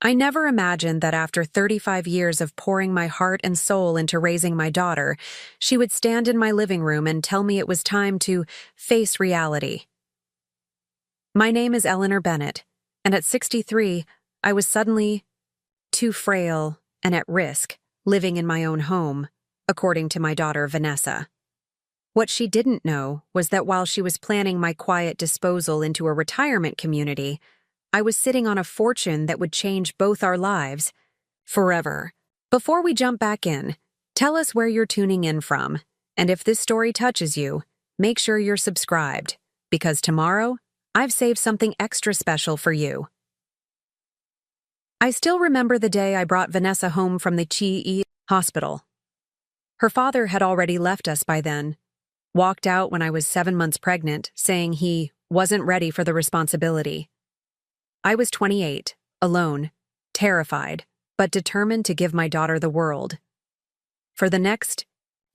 I never imagined that after 35 years of pouring my heart and soul into raising my daughter, she would stand in my living room and tell me it was time to face reality. My name is Eleanor Bennett, and at 63, I was suddenly too frail and at risk, living in my own home, according to my daughter Vanessa. What she didn't know was that while she was planning my quiet disposal into a retirement community, I was sitting on a fortune that would change both our lives forever. Before we jump back in, tell us where you're tuning in from, and if this story touches you, make sure you're subscribed, because tomorrow, I've saved something extra special for you. I still remember the day I brought Vanessa home from the Chi hospital. Her father had already left us by then, walked out when I was 7 months pregnant, saying he wasn't ready for the responsibility. I was 28, alone, terrified, but determined to give my daughter the world. For the next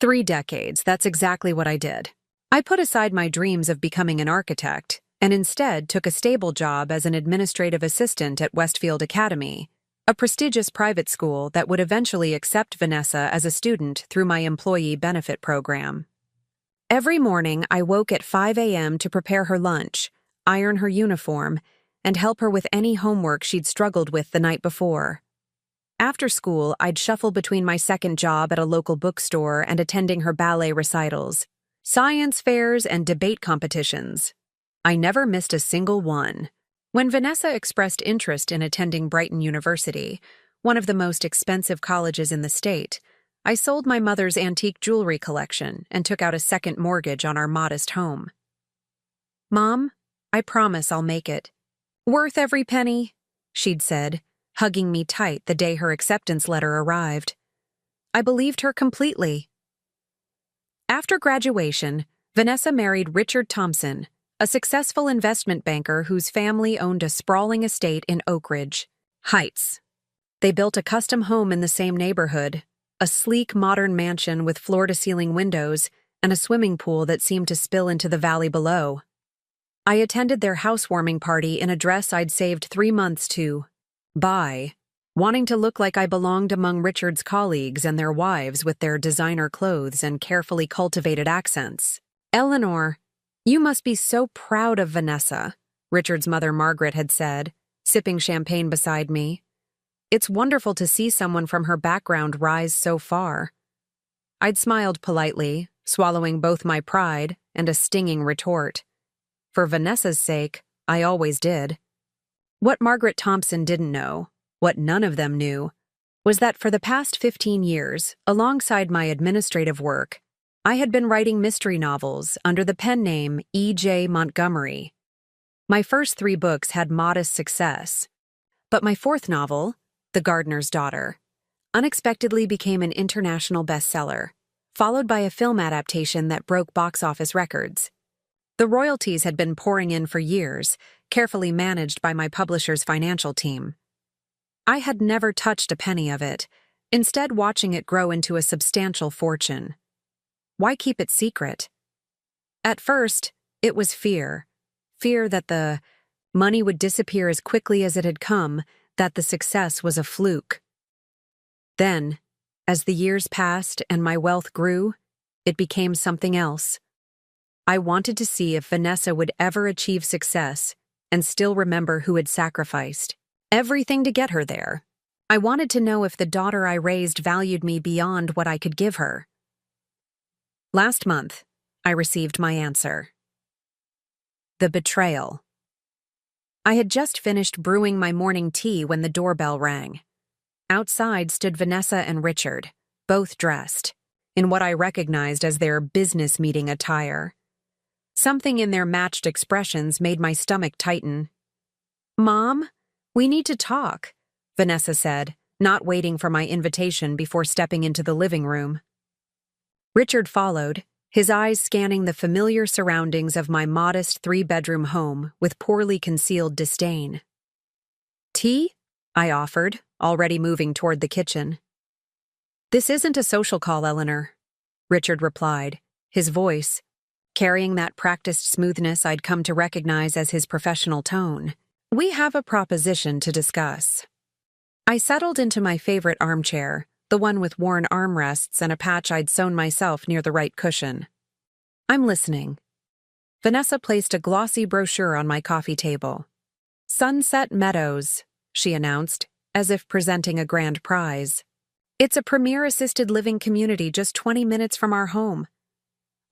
3 decades, that's exactly what I did. I put aside my dreams of becoming an architect and instead took a stable job as an administrative assistant at Westfield Academy, a prestigious private school that would eventually accept Vanessa as a student through my employee benefit program. Every morning, I woke at 5 a.m. to prepare her lunch, iron her uniform, and help her with any homework she'd struggled with the night before. After school, I'd shuffle between my second job at a local bookstore and attending her ballet recitals, science fairs, and debate competitions. I never missed a single one. When Vanessa expressed interest in attending Brighton University, one of the most expensive colleges in the state, I sold my mother's antique jewelry collection and took out a second mortgage on our modest home. "Mom, I promise I'll make it. Worth every penny," she'd said, hugging me tight the day her acceptance letter arrived. I believed her completely. After graduation, Vanessa married Richard Thompson, a successful investment banker whose family owned a sprawling estate in Oak Ridge Heights. They built a custom home in the same neighborhood, a sleek modern mansion with floor-to-ceiling windows and a swimming pool that seemed to spill into the valley below. I attended their housewarming party in a dress I'd saved 3 months to buy, wanting to look like I belonged among Richard's colleagues and their wives with their designer clothes and carefully cultivated accents. "Eleanor, you must be so proud of Vanessa," Richard's mother Margaret had said, sipping champagne beside me. "It's wonderful to see someone from her background rise so far." I'd smiled politely, swallowing both my pride and a stinging retort. For Vanessa's sake, I always did. What Margaret Thompson didn't know, what none of them knew, was that for the past 15 years, alongside my administrative work, I had been writing mystery novels under the pen name E.J. Montgomery. My first 3 books had modest success, but my 4th novel, The Gardener's Daughter, unexpectedly became an international bestseller, followed by a film adaptation that broke box office records. The royalties had been pouring in for years, carefully managed by my publisher's financial team. I had never touched a penny of it, instead watching it grow into a substantial fortune. Why keep it secret? At first, it was fear. Fear that the money would disappear as quickly as it had come, that the success was a fluke. Then, as the years passed and my wealth grew, it became something else. I wanted to see if Vanessa would ever achieve success and still remember who had sacrificed everything to get her there. I wanted to know if the daughter I raised valued me beyond what I could give her. Last month, I received my answer. The betrayal. I had just finished brewing my morning tea when the doorbell rang. Outside stood Vanessa and Richard, both dressed, in what I recognized as their business meeting attire. Something in their matched expressions made my stomach tighten. "Mom, we need to talk," Vanessa said, not waiting for my invitation before stepping into the living room. Richard followed, his eyes scanning the familiar surroundings of my modest 3-bedroom home with poorly concealed disdain. "Tea?" I offered, already moving toward the kitchen. "This isn't a social call, Eleanor," Richard replied, his voice carrying that practiced smoothness I'd come to recognize as his professional tone. "We have a proposition to discuss." I settled into my favorite armchair, the one with worn armrests and a patch I'd sewn myself near the right cushion. I'm listening. Vanessa placed a glossy brochure on my coffee table. Sunset Meadows, she announced, as if presenting a grand prize. It's a premier assisted living community just 20 minutes from our home.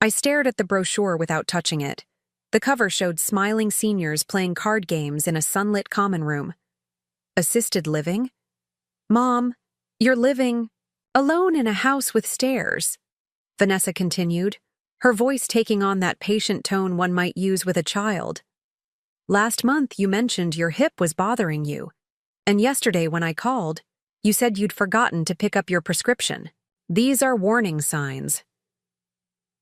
I stared at the brochure without touching it. The cover showed smiling seniors playing card games in a sunlit common room. Assisted living? Mom, you're living alone in a house with stairs, Vanessa continued, her voice taking on that patient tone one might use with a child. Last month you mentioned your hip was bothering you, and yesterday when I called, you said you'd forgotten to pick up your prescription. These are warning signs.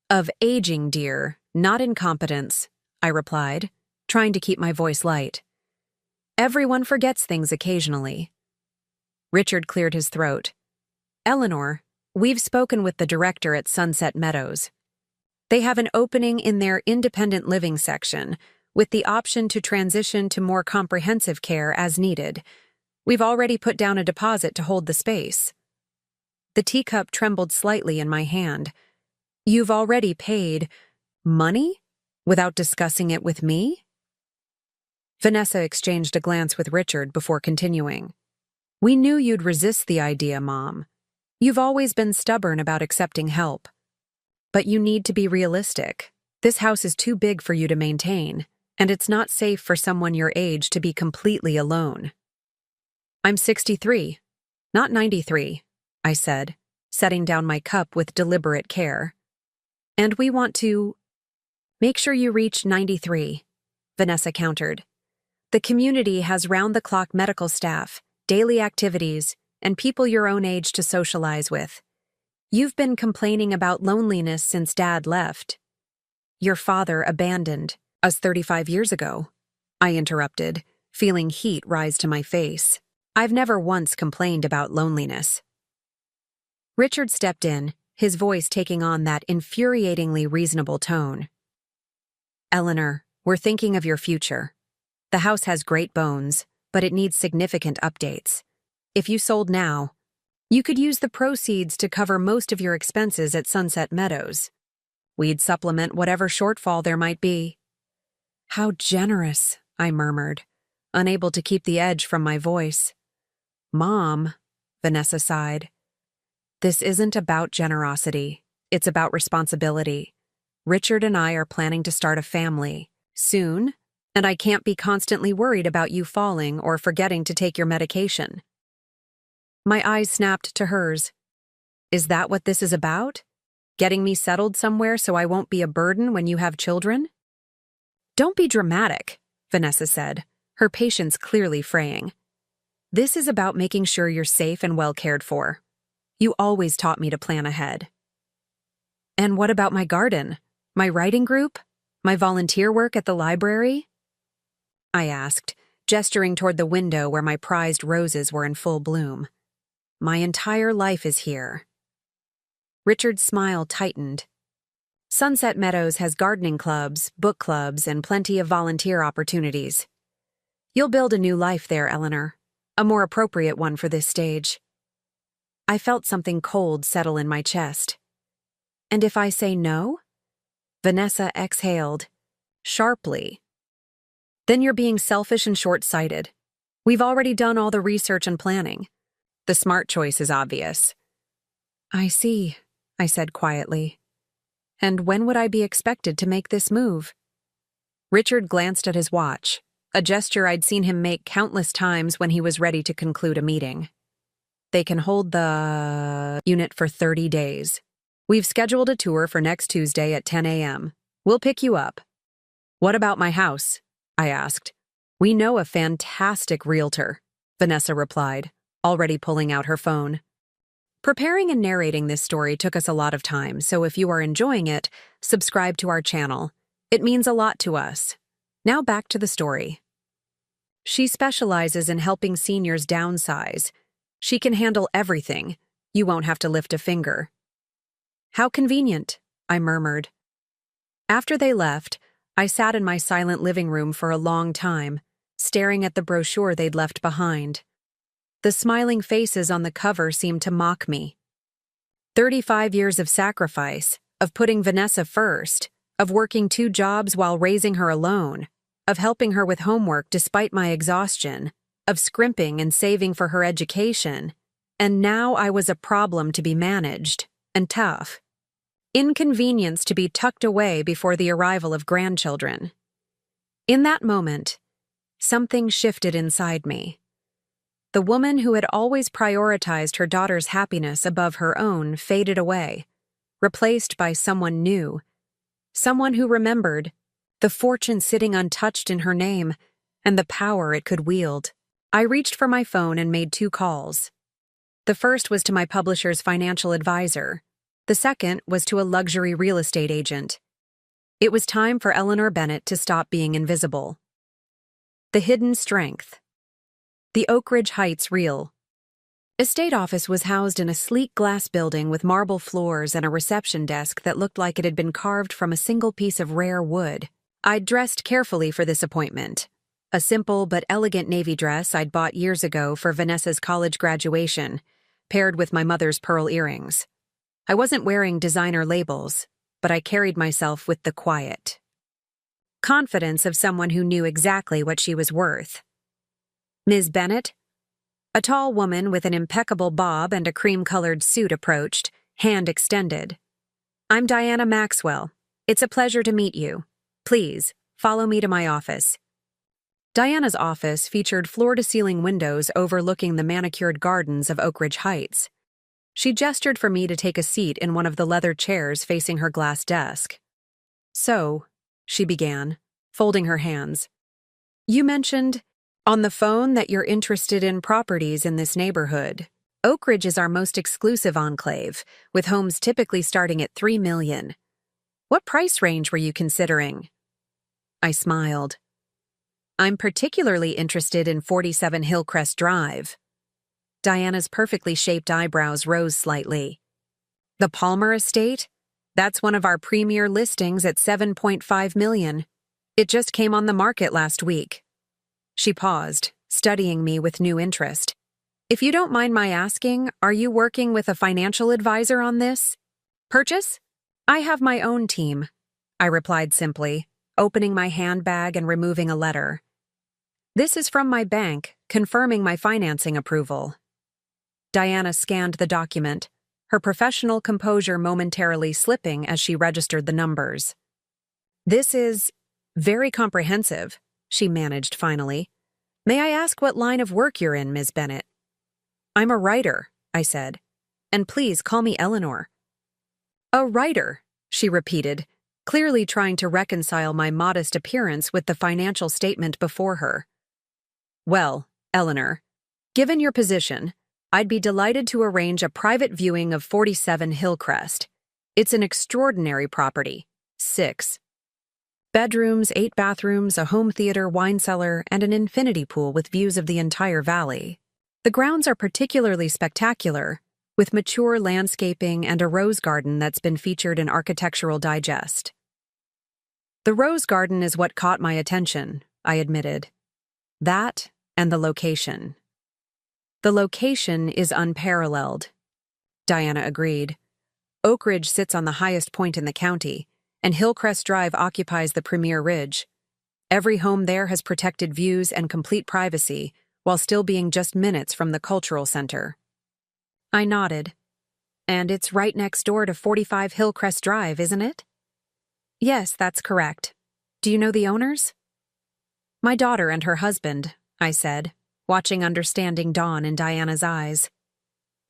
Of aging, dear, not incompetence, I replied, trying to keep my voice light. Everyone forgets things occasionally. Richard cleared his throat. Eleanor, we've spoken with the director at Sunset Meadows. They have an opening in their independent living section, with the option to transition to more comprehensive care as needed. We've already put down a deposit to hold the space. The teacup trembled slightly in my hand. You've already paid money without discussing it with me? Vanessa exchanged a glance with Richard before continuing. We knew you'd resist the idea, Mom. You've always been stubborn about accepting help. But you need to be realistic. This house is too big for you to maintain, and it's not safe for someone your age to be completely alone. I'm 63, not 93, I said, setting down my cup with deliberate care. And we want to make sure you reach 93, Vanessa countered. The community has round-the-clock medical staff, daily activities, and people your own age to socialize with. You've been complaining about loneliness since Dad left. Your father abandoned us 35 years ago, I interrupted, feeling heat rise to my face. I've never once complained about loneliness. Richard stepped in, his voice taking on that infuriatingly reasonable tone. Eleanor, we're thinking of your future. The house has great bones, but it needs significant updates. If you sold now, you could use the proceeds to cover most of your expenses at Sunset Meadows. We'd supplement whatever shortfall there might be. How generous, I murmured, unable to keep the edge from my voice. Mom, Vanessa sighed. This isn't about generosity. It's about responsibility. Richard and I are planning to start a family soon, and I can't be constantly worried about you falling or forgetting to take your medication. My eyes snapped to hers. Is that what this is about? Getting me settled somewhere so I won't be a burden when you have children? Don't be dramatic, Vanessa said, her patience clearly fraying. This is about making sure you're safe and well cared for. You always taught me to plan ahead. And what about my garden? My writing group? My volunteer work at the library? I asked, gesturing toward the window where my prized roses were in full bloom. My entire life is here. Richard's smile tightened. Sunset Meadows has gardening clubs, book clubs, and plenty of volunteer opportunities. You'll build a new life there, Eleanor. A more appropriate one for this stage. I felt something cold settle in my chest. And if I say no? Vanessa exhaled, sharply. Then you're being selfish and short-sighted. We've already done all the research and planning. The smart choice is obvious. I see, I said quietly. And when would I be expected to make this move? Richard glanced at his watch, a gesture I'd seen him make countless times when he was ready to conclude a meeting. They can hold the unit for 30 days. We've scheduled a tour for next Tuesday at 10 a.m. We'll pick you up. What about my house? I asked. We know a fantastic realtor, Vanessa replied, already pulling out her phone. Preparing and narrating this story took us a lot of time, so if you are enjoying it, subscribe to our channel. It means a lot to us. Now back to the story. She specializes in helping seniors downsize. She can handle everything. You won't have to lift a finger. How convenient, I murmured. After they left, I sat in my silent living room for a long time, staring at the brochure they'd left behind. The smiling faces on the cover seemed to mock me. 35 years of sacrifice, of putting Vanessa first, of working 2 jobs while raising her alone, of helping her with homework despite my exhaustion, of scrimping and saving for her education, and now I was a problem to be managed, and tough. Inconvenience to be tucked away before the arrival of grandchildren. In that moment, something shifted inside me. The woman who had always prioritized her daughter's happiness above her own faded away, replaced by someone new, someone who remembered the fortune sitting untouched in her name and the power it could wield. I reached for my phone and made 2 calls. The first was to my publisher's financial advisor. The second was to a luxury real estate agent. It was time for Eleanor Bennett to stop being invisible. The hidden strength. The Oak Ridge Heights Real estate office was housed in a sleek glass building with marble floors and a reception desk that looked like it had been carved from a single piece of rare wood. I'd dressed carefully for this appointment. A simple but elegant navy dress I'd bought years ago for Vanessa's college graduation, paired with my mother's pearl earrings. I wasn't wearing designer labels, but I carried myself with the quiet confidence of someone who knew exactly what she was worth. Ms. Bennett? A tall woman with an impeccable bob and a cream-colored suit approached, hand extended. I'm Diana Maxwell. It's a pleasure to meet you. Please, follow me to my office. Diana's office featured floor-to-ceiling windows overlooking the manicured gardens of Oak Ridge Heights. She gestured for me to take a seat in one of the leather chairs facing her glass desk. So, she began, folding her hands. You mentioned on the phone that you're interested in properties in this neighborhood. Oak Ridge is our most exclusive enclave, with homes typically starting at $3 million. What price range were you considering? I smiled. I'm particularly interested in 47 Hillcrest Drive. Diana's perfectly shaped eyebrows rose slightly. The Palmer Estate? That's one of our premier listings at $7.5 million. It just came on the market last week. She paused, studying me with new interest. If you don't mind my asking, are you working with a financial advisor on this purchase? I have my own team, I replied simply, opening my handbag and removing a letter. This is from my bank, confirming my financing approval. Diana scanned the document, her professional composure momentarily slipping as she registered the numbers. This is very comprehensive, she managed finally. May I ask what line of work you're in, Ms. Bennett? I'm a writer, I said. And please call me Eleanor. A writer, she repeated, clearly trying to reconcile my modest appearance with the financial statement before her. Well, Eleanor, given your position, I'd be delighted to arrange a private viewing of 47 Hillcrest. It's an extraordinary property. 6 bedrooms, 8 bathrooms, a home theater, wine cellar, and an infinity pool with views of the entire valley. The grounds are particularly spectacular, with mature landscaping and a rose garden that's been featured in Architectural Digest. The rose garden is what caught my attention, I admitted. That and the location. The location is unparalleled, Diana agreed. Oak Ridge sits on the highest point in the county, and Hillcrest Drive occupies the premier ridge. Every home there has protected views and complete privacy, while still being just minutes from the cultural center. I nodded. And it's right next door to 45 Hillcrest Drive, isn't it? Yes, that's correct. Do you know the owners? My daughter and her husband, I said, watching understanding dawn in Diana's eyes.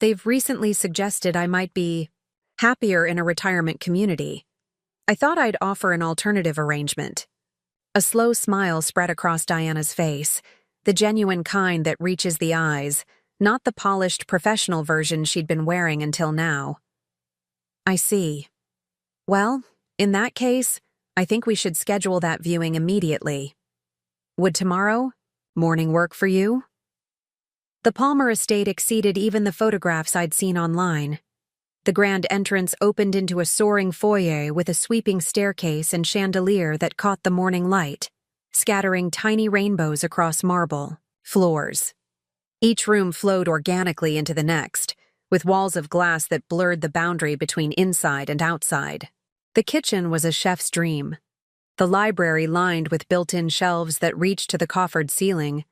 They've recently suggested I might be happier in a retirement community. I thought I'd offer an alternative arrangement. A slow smile spread across Diana's face, the genuine kind that reaches the eyes, not the polished professional version she'd been wearing until now. I see. Well, in that case, I think we should schedule that viewing immediately. Would tomorrow morning work for you? The Palmer estate exceeded even the photographs I'd seen online. The grand entrance opened into a soaring foyer with a sweeping staircase and chandelier that caught the morning light, scattering tiny rainbows across marble floors. Each room flowed organically into the next, with walls of glass that blurred the boundary between inside and outside. The kitchen was a chef's dream. The library lined with built-in shelves that reached to the coffered ceiling,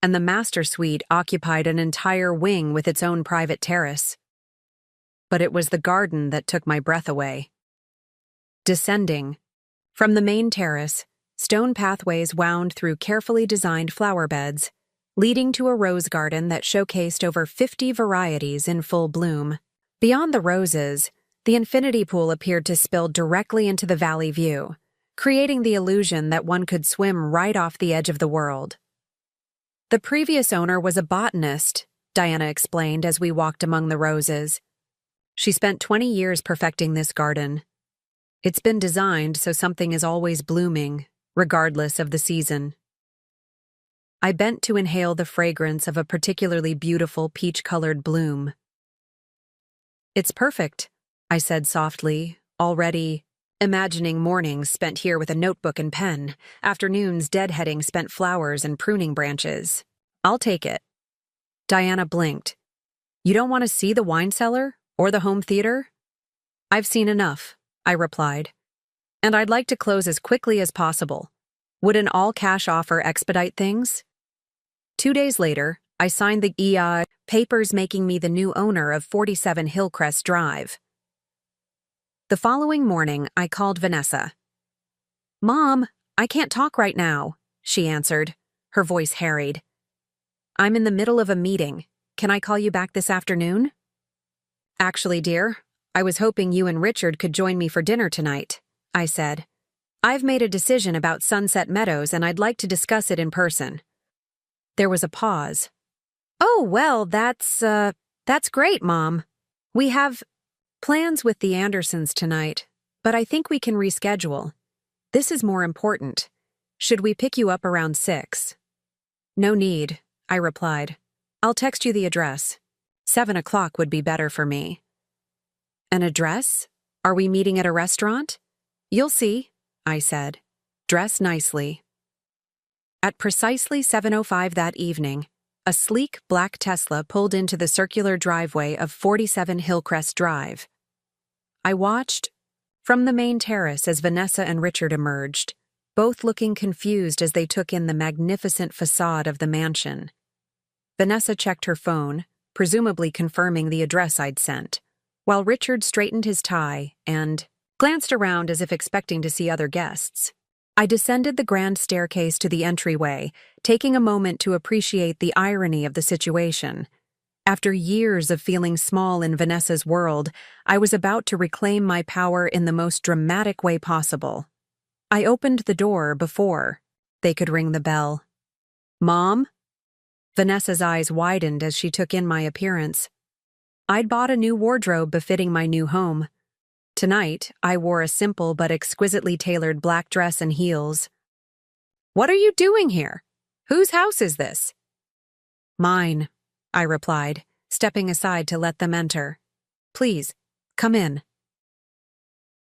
and the master suite occupied an entire wing with its own private terrace. But it was the garden that took my breath away. Descending from the main terrace, stone pathways wound through carefully designed flower beds, leading to a rose garden that showcased over 50 varieties in full bloom. Beyond the roses, the infinity pool appeared to spill directly into the valley view, creating the illusion that one could swim right off the edge of the world. The previous owner was a botanist, Diana explained as we walked among the roses. She spent 20 years perfecting this garden. It's been designed so something is always blooming, regardless of the season. I bent to inhale the fragrance of a particularly beautiful peach-colored bloom. "It's perfect," I said softly, already imagining mornings spent here with a notebook and pen, afternoons deadheading spent flowers and pruning branches. "I'll take it." Diana blinked. "You don't want to see the wine cellar or the home theater?" "I've seen enough," I replied. "And I'd like to close as quickly as possible. Would an all-cash offer expedite things?" 2 days later, I signed the papers making me the new owner of 47 Hillcrest Drive. The following morning, I called Vanessa. "Mom, I can't talk right now," she answered, her voice harried. "I'm in the middle of a meeting. Can I call you back this afternoon?" "Actually, dear, I was hoping you and Richard could join me for dinner tonight," I said. "I've made a decision about Sunset Meadows and I'd like to discuss it in person." There was a pause. "Oh, well, that's great, Mom. We have plans with the Andersons tonight, but I think we can reschedule. This is more important. Should we pick you up around 6? "No need," I replied. "I'll text you the address. 7 o'clock would be better for me." "An address? Are we meeting at a restaurant?" "You'll see," I said. "Dress nicely." At precisely 7:05 that evening, a sleek black Tesla pulled into the circular driveway of 47 Hillcrest Drive. I watched from the main terrace as Vanessa and Richard emerged, both looking confused as they took in the magnificent facade of the mansion. Vanessa checked her phone, presumably confirming the address I'd sent, while Richard straightened his tie and glanced around as if expecting to see other guests. I descended the grand staircase to the entryway, taking a moment to appreciate the irony of the situation. After years of feeling small in Vanessa's world, I was about to reclaim my power in the most dramatic way possible. I opened the door before they could ring the bell. "Mom?" Vanessa's eyes widened as she took in my appearance. I'd bought a new wardrobe befitting my new home. Tonight, I wore a simple but exquisitely tailored black dress and heels. "What are you doing here? Whose house is this?" "Mine," I replied, stepping aside to let them enter. "Please, come in."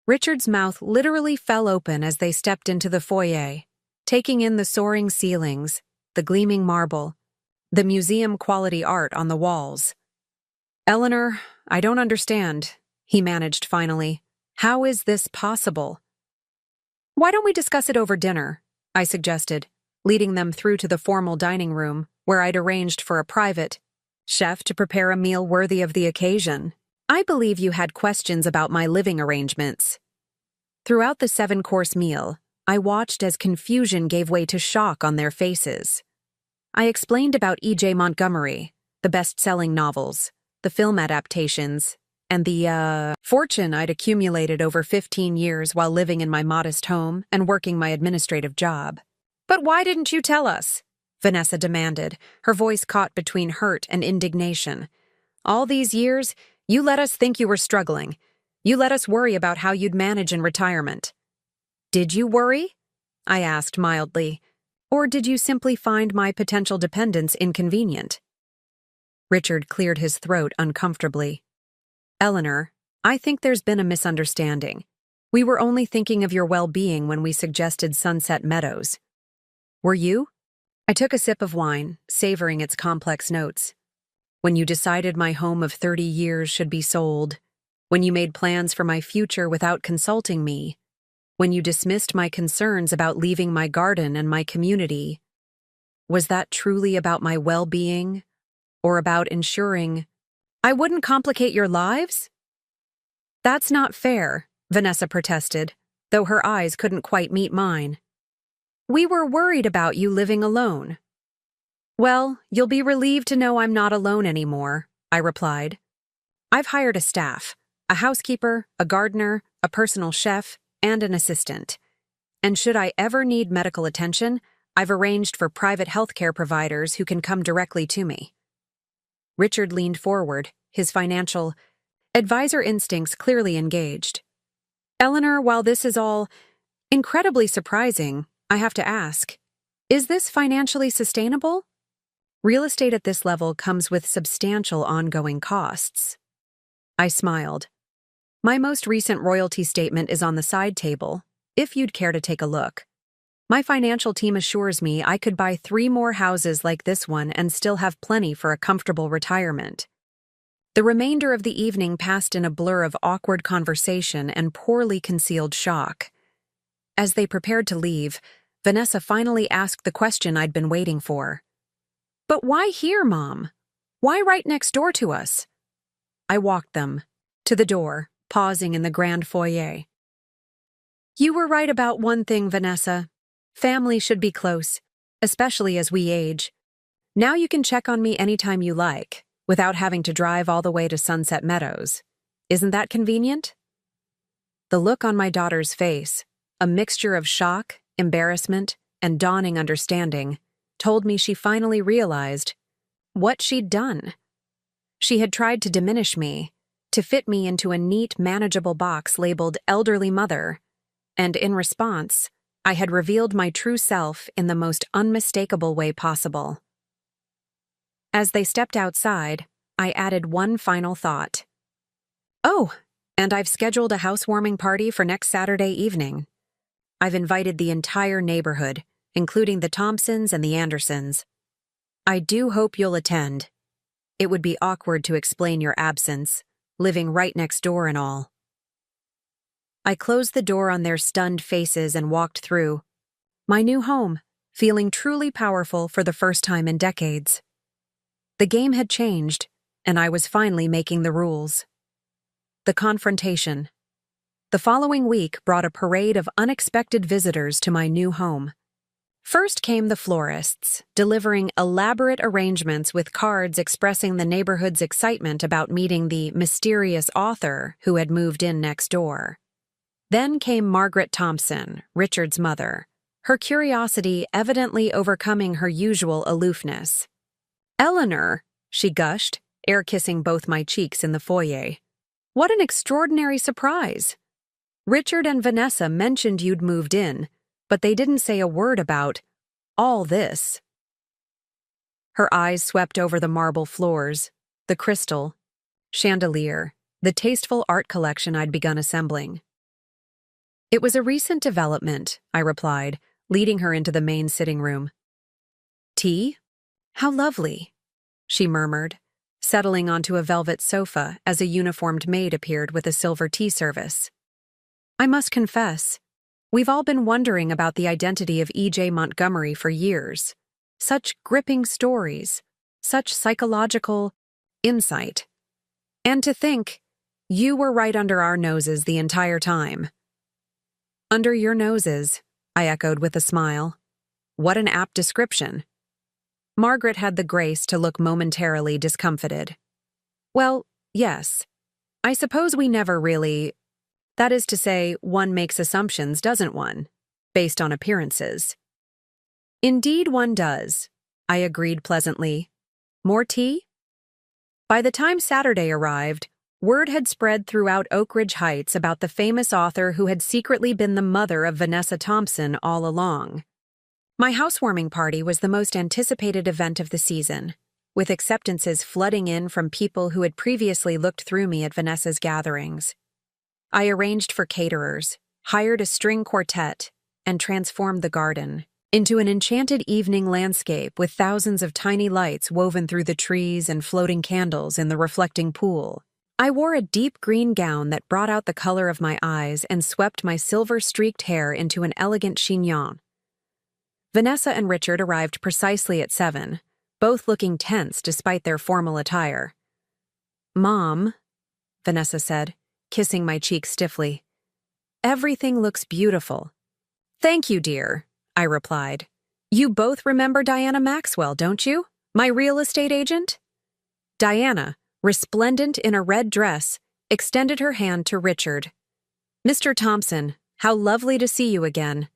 Richard's mouth literally fell open as they stepped into the foyer, taking in the soaring ceilings, the gleaming marble, the museum-quality art on the walls. "Eleanor, I don't understand," he managed finally. "How is this possible?" "Why don't we discuss it over dinner?" I suggested, leading them through to the formal dining room, where I'd arranged for a private chef to prepare a meal worthy of the occasion. "I believe you had questions about my living arrangements." Throughout the 7-course meal, I watched as confusion gave way to shock on their faces. I explained about E.J. Montgomery, the best-selling novels, the film adaptations, and the fortune I'd accumulated over 15 years while living in my modest home and working my administrative job. "But why didn't you tell us?" Vanessa demanded, her voice caught between hurt and indignation. "All these years, you let us think you were struggling. You let us worry about how you'd manage in retirement." "Did you worry?" I asked mildly. "Or did you simply find my potential dependence inconvenient?" Richard cleared his throat uncomfortably. "Eleanor, I think there's been a misunderstanding. We were only thinking of your well-being when we suggested Sunset Meadows." "Were you?" I took a sip of wine, savoring its complex notes. when you decided my home of 30 years should be sold, when you made plans for my future without consulting me, when you dismissed my concerns about leaving my garden and my community. Was that truly about my well-being, or about ensuring I wouldn't complicate your lives? That's not fair, Vanessa protested, though her eyes couldn't quite meet mine. We were worried about you living alone. Well, you'll be relieved to know I'm not alone anymore, I replied. I've hired a staff, a housekeeper, a gardener, a personal chef, and an assistant. And should I ever need medical attention, I've arranged for private healthcare providers who can come directly to me. Richard leaned forward, his financial advisor instincts clearly engaged. Eleanor, while this is all incredibly surprising, I have to ask, is this financially sustainable? Real estate at this level comes with substantial ongoing costs. I smiled. My most recent royalty statement is on the side table, if you'd care to take a look. My financial team assures me I could buy 3 more houses like this one and still have plenty for a comfortable retirement. The remainder of the evening passed in a blur of awkward conversation and poorly concealed shock. As they prepared to leave, Vanessa finally asked the question I'd been waiting for. But why here, Mom? Why right next door to us? I walked them to the door, pausing in the grand foyer. You were right about one thing, Vanessa. Family should be close, especially as we age. Now you can check on me anytime you like, without having to drive all the way to Sunset Meadows. Isn't that convenient? The look on my daughter's face, a mixture of shock, embarrassment, and dawning understanding, told me she finally realized what she'd done. She had tried to diminish me, to fit me into a neat, manageable box labeled elderly mother, and in response, I had revealed my true self in the most unmistakable way possible. As they stepped outside, I added one final thought. Oh, and I've scheduled a housewarming party for next Saturday evening. I've invited the entire neighborhood, including the Thompsons and the Andersons. I do hope you'll attend. It would be awkward to explain your absence, living right next door and all. I closed the door on their stunned faces and walked through my new home, feeling truly powerful for the first time in decades. The game had changed, and I was finally making the rules. The confrontation. The following week brought a parade of unexpected visitors to my new home. First came the florists, delivering elaborate arrangements with cards expressing the neighborhood's excitement about meeting the mysterious author who had moved in next door. Then came Margaret Thompson, Richard's mother, her curiosity evidently overcoming her usual aloofness. Eleanor, she gushed, air-kissing both my cheeks in the foyer. What an extraordinary surprise! Richard and Vanessa mentioned you'd moved in, but they didn't say a word about all this. Her eyes swept over the marble floors, the crystal, chandelier, the tasteful art collection I'd begun assembling. It was a recent development, I replied, leading her into the main sitting room. Tea? How lovely, she murmured, settling onto a velvet sofa as a uniformed maid appeared with a silver tea service. I must confess, we've all been wondering about the identity of E.J. Montgomery for years. Such gripping stories, such psychological insight. And to think, you were right under our noses the entire time. Under your noses, I echoed with a smile. What an apt description. Margaret had the grace to look momentarily discomfited. Well, yes. I suppose we never really... That is to say, one makes assumptions, doesn't one? Based on appearances. Indeed one does, I agreed pleasantly. More tea? By the time Saturday arrived, word had spread throughout Oak Ridge Heights about the famous author who had secretly been the mother of Vanessa Thompson all along. My housewarming party was the most anticipated event of the season, with acceptances flooding in from people who had previously looked through me at Vanessa's gatherings. I arranged for caterers, hired a string quartet, and transformed the garden, into an enchanted evening landscape with thousands of tiny lights woven through the trees and floating candles in the reflecting pool. I wore a deep green gown that brought out the color of my eyes and swept my silver-streaked hair into an elegant chignon. Vanessa and Richard arrived precisely at 7, both looking tense despite their formal attire. "Mom," Vanessa said, kissing my cheek stiffly, "everything looks beautiful." "Thank you, dear," I replied. "You both remember Diana Maxwell, don't you? My real estate agent?" Diana, resplendent in a red dress, extended her hand to Richard. "Mr. Thompson, how lovely to see you again.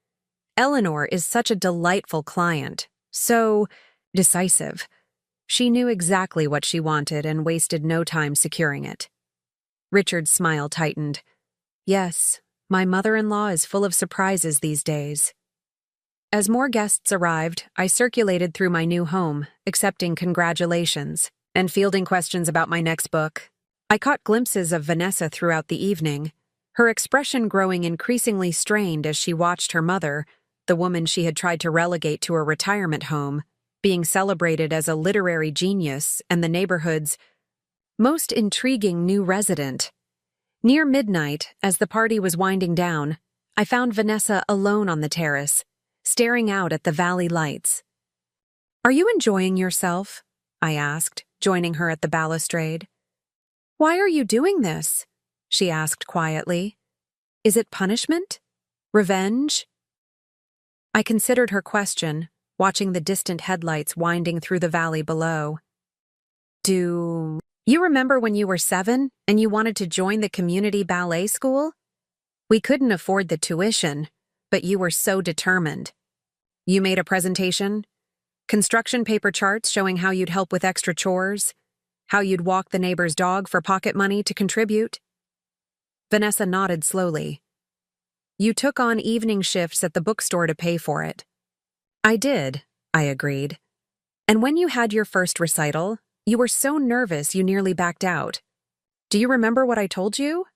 Eleanor is such a delightful client, so decisive." She knew exactly what she wanted and wasted no time securing it. Richard's smile tightened. "Yes, my mother-in-law is full of surprises these days." As more guests arrived, I circulated through my new home, accepting congratulations and fielding questions about my next book. I caught glimpses of Vanessa throughout the evening, her expression growing increasingly strained as she watched her mother, the woman she had tried to relegate to a retirement home, being celebrated as a literary genius and the neighborhood's most intriguing new resident. Near midnight, as the party was winding down, I found Vanessa alone on the terrace, staring out at the valley lights. "Are you enjoying yourself?" I asked, joining her at the balustrade. "Why are you doing this?" she asked quietly. "Is it punishment? Revenge?" I considered her question, watching the distant headlights winding through the valley below. "Do you remember when you were 7 and you wanted to join the community ballet school? We couldn't afford the tuition, but you were so determined. You made a presentation, construction paper charts showing how you'd help with extra chores, how you'd walk the neighbor's dog for pocket money to contribute." Vanessa nodded slowly. "You took on evening shifts at the bookstore to pay for it." "I did," I agreed. "And when you had your first recital, you were so nervous you nearly backed out. Do you remember what I told you?"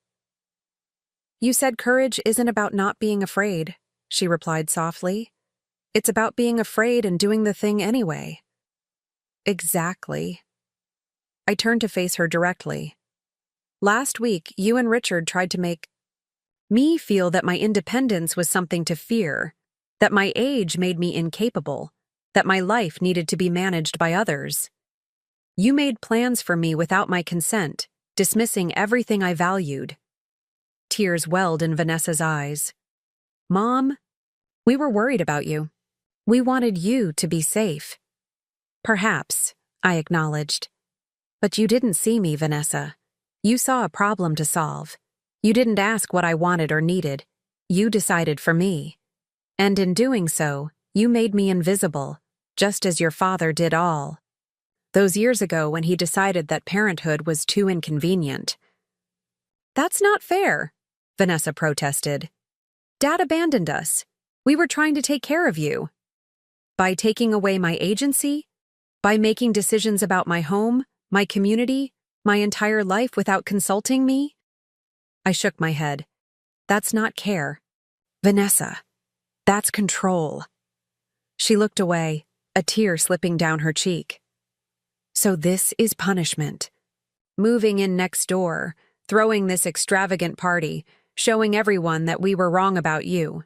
"You said courage isn't about not being afraid," she replied softly. "It's about being afraid and doing the thing anyway." "Exactly." I turned to face her directly. "Last week, you and Richard tried to make me feel that my independence was something to fear, that my age made me incapable, that my life needed to be managed by others. You made plans for me without my consent, dismissing everything I valued." Tears welled in Vanessa's eyes. "Mom, we were worried about you. We wanted you to be safe." "Perhaps," I acknowledged. "But you didn't see me, Vanessa. You saw a problem to solve. You didn't ask what I wanted or needed. You decided for me. And in doing so, you made me invisible, just as your father did all those years ago when he decided that parenthood was too inconvenient." "That's not fair," Vanessa protested. "Dad abandoned us. We were trying to take care of you. By taking away my agency, by making decisions about my home, my community, my entire life without consulting me?" I shook my head. "That's not care, Vanessa. That's control." She looked away, a tear slipping down her cheek. "So this is punishment. Moving in next door, throwing this extravagant party, showing everyone that we were wrong about you."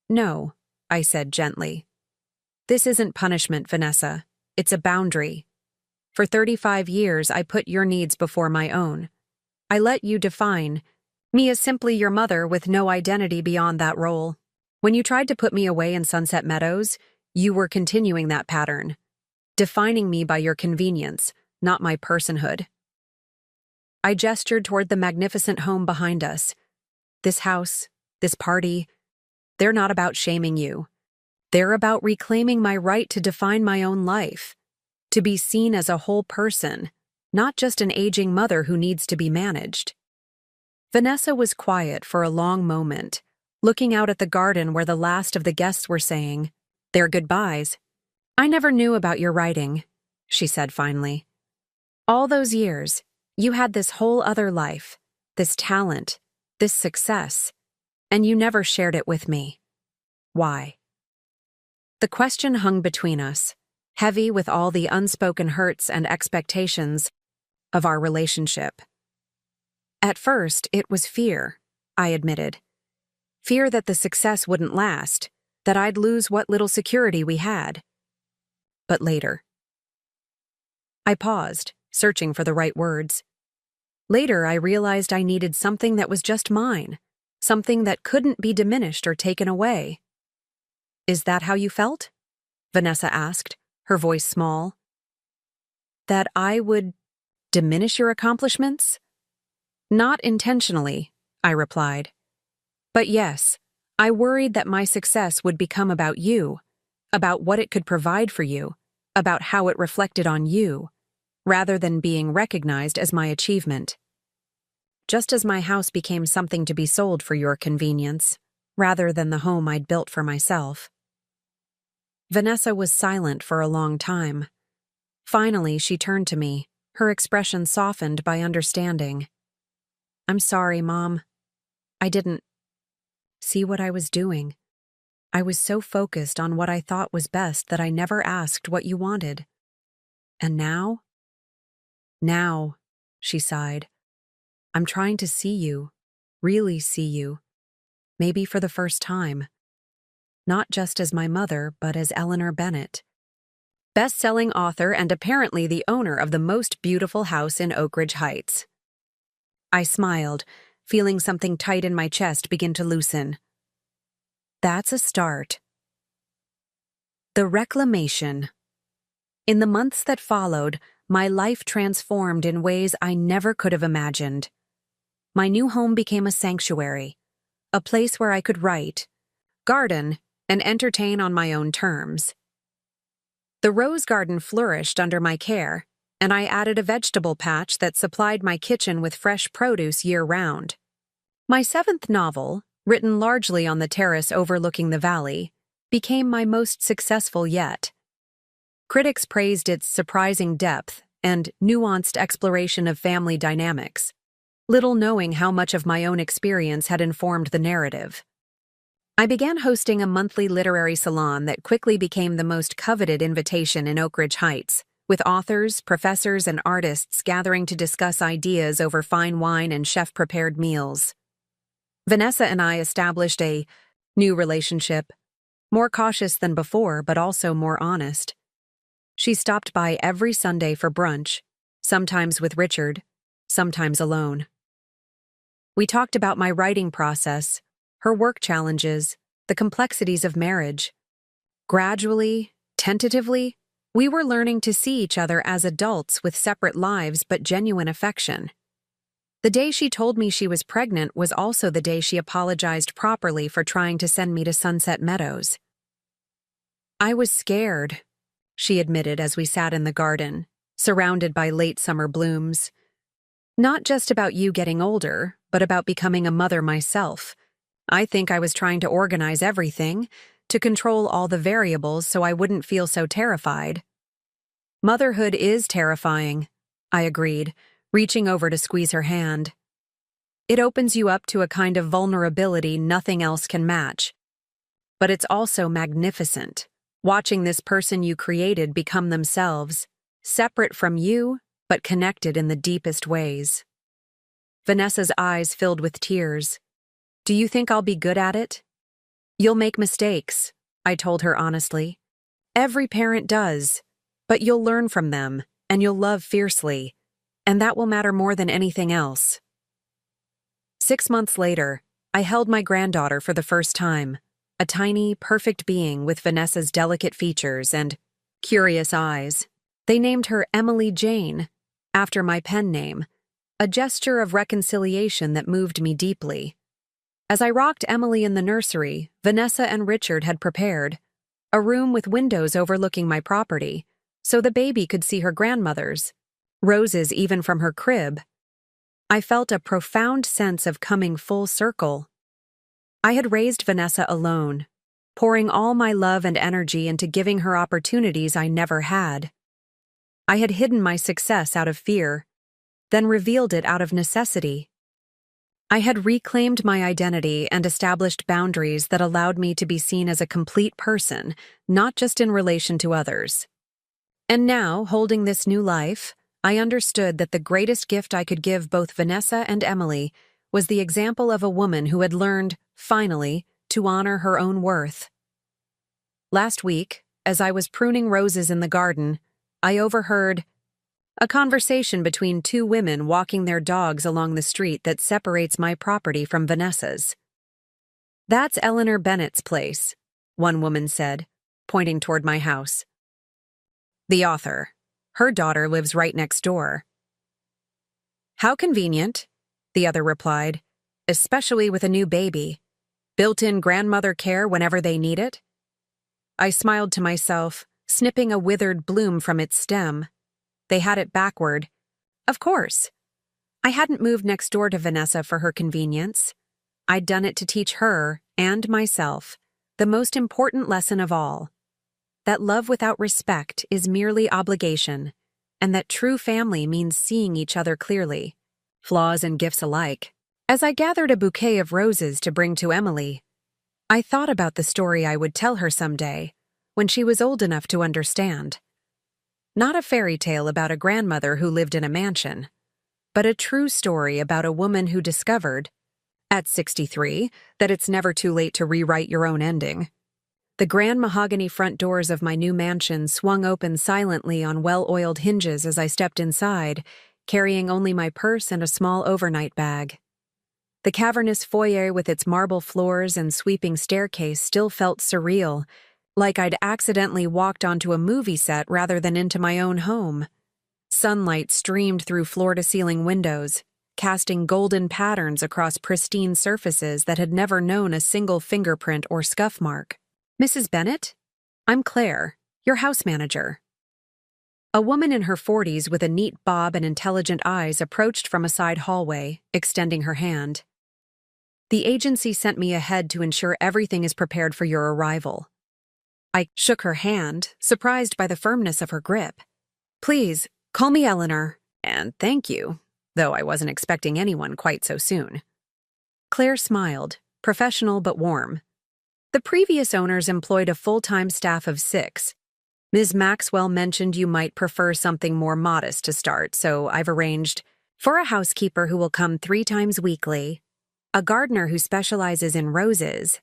"No," I said gently. "This isn't punishment, Vanessa. It's a boundary. For 35 years, I put your needs before my own. I let you define me as simply your mother with no identity beyond that role. When you tried to put me away in Sunset Meadows, you were continuing that pattern, defining me by your convenience, not my personhood." I gestured toward the magnificent home behind us. "This house, this party, they're not about shaming you. They're about reclaiming my right to define my own life, to be seen as a whole person, not just an aging mother who needs to be managed." Vanessa was quiet for a long moment, looking out at the garden where the last of the guests were saying their goodbyes. "I never knew about your writing," she said finally. "All those years, you had this whole other life, this talent, this success, and you never shared it with me. Why?" The question hung between us, heavy with all the unspoken hurts and expectations of our relationship. At first, it was fear, I admitted. Fear that the success wouldn't last, that I'd lose what little security we had. But later. I paused, searching for the right words. Later, I realized I needed something that was just mine, something that couldn't be diminished or taken away. Is that how you felt? Vanessa asked, her voice small. That I would diminish your accomplishments? Not intentionally, I replied. But yes, I worried that my success would become about you, about what it could provide for you, about how it reflected on you, rather than being recognized as my achievement. Just as my house became something to be sold for your convenience, rather than the home I'd built for myself. Vanessa was silent for a long time. Finally, she turned to me, her expression softened by understanding. I'm sorry, Mom. I didn't see what I was doing. I was so focused on what I thought was best that I never asked what you wanted. And now? Now, she sighed. I'm trying to see you, really see you, maybe for the first time. Not just as my mother, but as Eleanor Bennett. Best-selling author and apparently the owner of the most beautiful house in Oak Ridge Heights. I smiled, feeling something tight in my chest begin to loosen. That's a start. The reclamation. In the months that followed, my life transformed in ways I never could have imagined. My new home became a sanctuary, a place where I could write, garden, and entertain on my own terms. The rose garden flourished under my care, and I added a vegetable patch that supplied my kitchen with fresh produce year-round. My 7th novel, written largely on the terrace overlooking the valley, became my most successful yet. Critics praised its surprising depth and nuanced exploration of family dynamics, little knowing how much of my own experience had informed the narrative. I began hosting a monthly literary salon that quickly became the most coveted invitation in Oak Ridge Heights, with authors, professors, and artists gathering to discuss ideas over fine wine and chef-prepared meals. Vanessa and I established a new relationship, more cautious than before, but also more honest. She stopped by every Sunday for brunch, sometimes with Richard, sometimes alone. We talked about my writing process, her work challenges, the complexities of marriage. Gradually, tentatively, we were learning to see each other as adults with separate lives but genuine affection. The day she told me she was pregnant was also the day she apologized properly for trying to send me to Sunset Meadows. I was scared, she admitted as we sat in the garden, surrounded by late summer blooms. Not just about you getting older, but about becoming a mother myself. I think I was trying to organize everything, to control all the variables so I wouldn't feel so terrified. Motherhood is terrifying, I agreed, reaching over to squeeze her hand. It opens you up to a kind of vulnerability nothing else can match. But it's also magnificent, watching this person you created become themselves, separate from you, but connected in the deepest ways. Vanessa's eyes filled with tears. Do you think I'll be good at it? You'll make mistakes, I told her honestly. Every parent does, but you'll learn from them, and you'll love fiercely, and that will matter more than anything else. 6 months later, I held my granddaughter for the first time, a tiny, perfect being with Vanessa's delicate features and curious eyes. They named her Emily Jane, after my pen name, a gesture of reconciliation that moved me deeply. As I rocked Emily in the nursery, Vanessa and Richard had prepared a room with windows overlooking my property, so the baby could see her grandmother's, roses even from her crib. I felt a profound sense of coming full circle. I had raised Vanessa alone, pouring all my love and energy into giving her opportunities I never had. I had hidden my success out of fear, then revealed it out of necessity. I had reclaimed my identity and established boundaries that allowed me to be seen as a complete person, not just in relation to others. And now, holding this new life, I understood that the greatest gift I could give both Vanessa and Emily was the example of a woman who had learned, finally, to honor her own worth. Last week, as I was pruning roses in the garden, I overheard a conversation between two women walking their dogs along the street that separates my property from Vanessa's. "That's Eleanor Bennett's place," one woman said, pointing toward my house. "The author. Her daughter lives right next door." "How convenient," the other replied, "especially with a new baby. Built-in grandmother care whenever they need it." I smiled to myself, snipping a withered bloom from its stem. They had it backward. Of course. I hadn't moved next door to Vanessa for her convenience. I'd done it to teach her, and myself, the most important lesson of all: that love without respect is merely obligation, and that true family means seeing each other clearly, flaws and gifts alike. As I gathered a bouquet of roses to bring to Emily, I thought about the story I would tell her someday, when she was old enough to understand. Not a fairy tale about a grandmother who lived in a mansion, but a true story about a woman who discovered, at 63, that it's never too late to rewrite your own ending. The grand mahogany front doors of my new mansion swung open silently on well-oiled hinges as I stepped inside, carrying only my purse and a small overnight bag. The cavernous foyer with its marble floors and sweeping staircase still felt surreal, like I'd accidentally walked onto a movie set rather than into my own home. Sunlight streamed through floor-to-ceiling windows, casting golden patterns across pristine surfaces that had never known a single fingerprint or scuff mark. "Mrs. Bennett? I'm Claire, your house manager." A woman in her 40s with a neat bob and intelligent eyes approached from a side hallway, extending her hand. "The agency sent me ahead to ensure everything is prepared for your arrival." I shook her hand, surprised by the firmness of her grip. "Please, call me Eleanor, and thank you, though I wasn't expecting anyone quite so soon." Claire smiled, professional but warm. "The previous owners employed a full-time staff of 6. Ms. Maxwell mentioned you might prefer something more modest to start, so I've arranged for a housekeeper who will come 3 times weekly, a gardener who specializes in roses,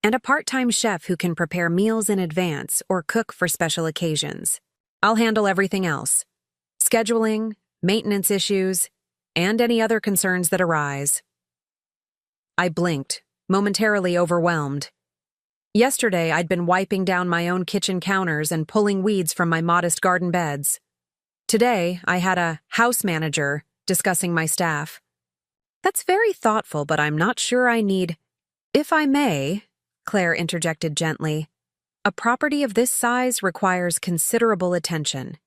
and a part-time chef who can prepare meals in advance or cook for special occasions. I'll handle everything else: scheduling, maintenance issues, and any other concerns that arise." I blinked, momentarily overwhelmed. Yesterday, I'd been wiping down my own kitchen counters and pulling weeds from my modest garden beds. Today, I had a house manager discussing my staff. "That's very thoughtful, but I'm not sure I need—" "If I may," Claire interjected gently, "a property of this size requires considerable attention.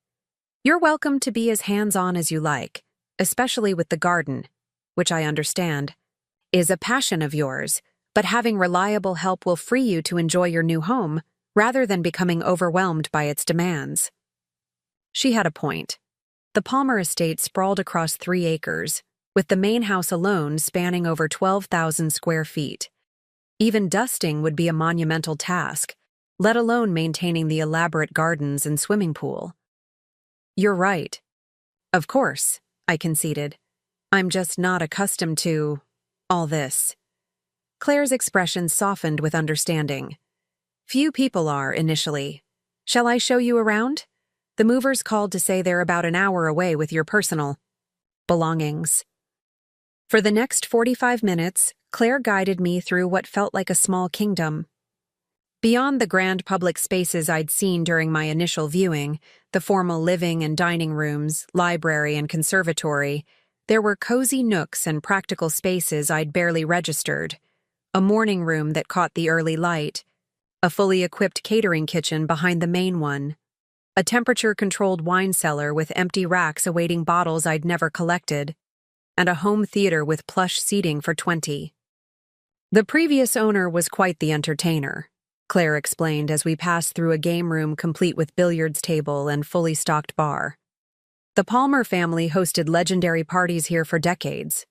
You're welcome to be as hands-on as you like, especially with the garden, which I understand is a passion of yours, but having reliable help will free you to enjoy your new home rather than becoming overwhelmed by its demands." She had a point. The Palmer estate sprawled across 3 acres, with the main house alone spanning over 12,000 square feet. Even dusting would be a monumental task, let alone maintaining the elaborate gardens and swimming pool. "You're right. Of course," I conceded. "I'm just not accustomed to all this." Claire's expression softened with understanding. "Few people are, initially. Shall I show you around? The movers called to say they're about an hour away with your personal belongings." For the next 45 minutes, Claire guided me through what felt like a small kingdom. Beyond the grand public spaces I'd seen during my initial viewing, the formal living and dining rooms, library and conservatory, there were cozy nooks and practical spaces I'd barely registered. A morning room that caught the early light, a fully equipped catering kitchen behind the main one, a temperature-controlled wine cellar with empty racks awaiting bottles I'd never collected, and a home theater with plush seating for 20. The previous owner was quite the entertainer, Claire explained as we passed through a game room complete with billiards table and fully stocked bar. The Palmer family hosted legendary parties here for decades.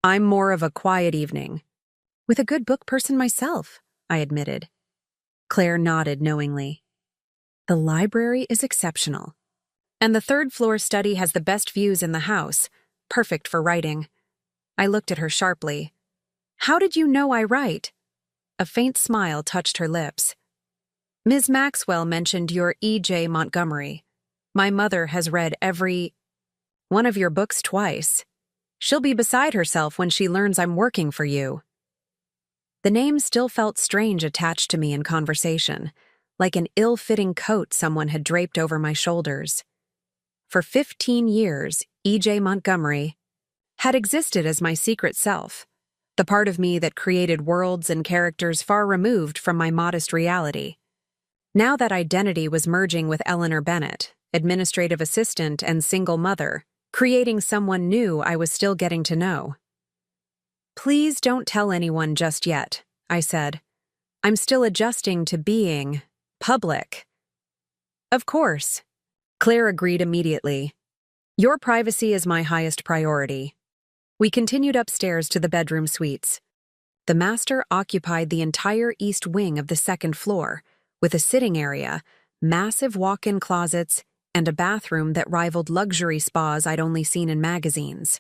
I'm more of a quiet evening. With a good book person myself, I admitted. Claire nodded knowingly. The library is exceptional. And the third-floor study has the best views in the house, perfect for writing. I looked at her sharply. How did you know I write? A faint smile touched her lips. Ms. Maxwell mentioned your E.J. Montgomery. My mother has read every one of your books twice. She'll be beside herself when she learns I'm working for you. The name still felt strange attached to me in conversation, like an ill-fitting coat someone had draped over my shoulders. For 15 years, E.J. Montgomery had existed as my secret self, the part of me that created worlds and characters far removed from my modest reality. Now that identity was merging with Eleanor Bennett, administrative assistant and single mother, creating someone new I was still getting to know. Please don't tell anyone just yet, I said. I'm still adjusting to being public. Of course. Claire agreed immediately. Your privacy is my highest priority. We continued upstairs to the bedroom suites. The master occupied the entire east wing of the second floor, with a sitting area, massive walk-in closets, and a bathroom that rivaled luxury spas I'd only seen in magazines.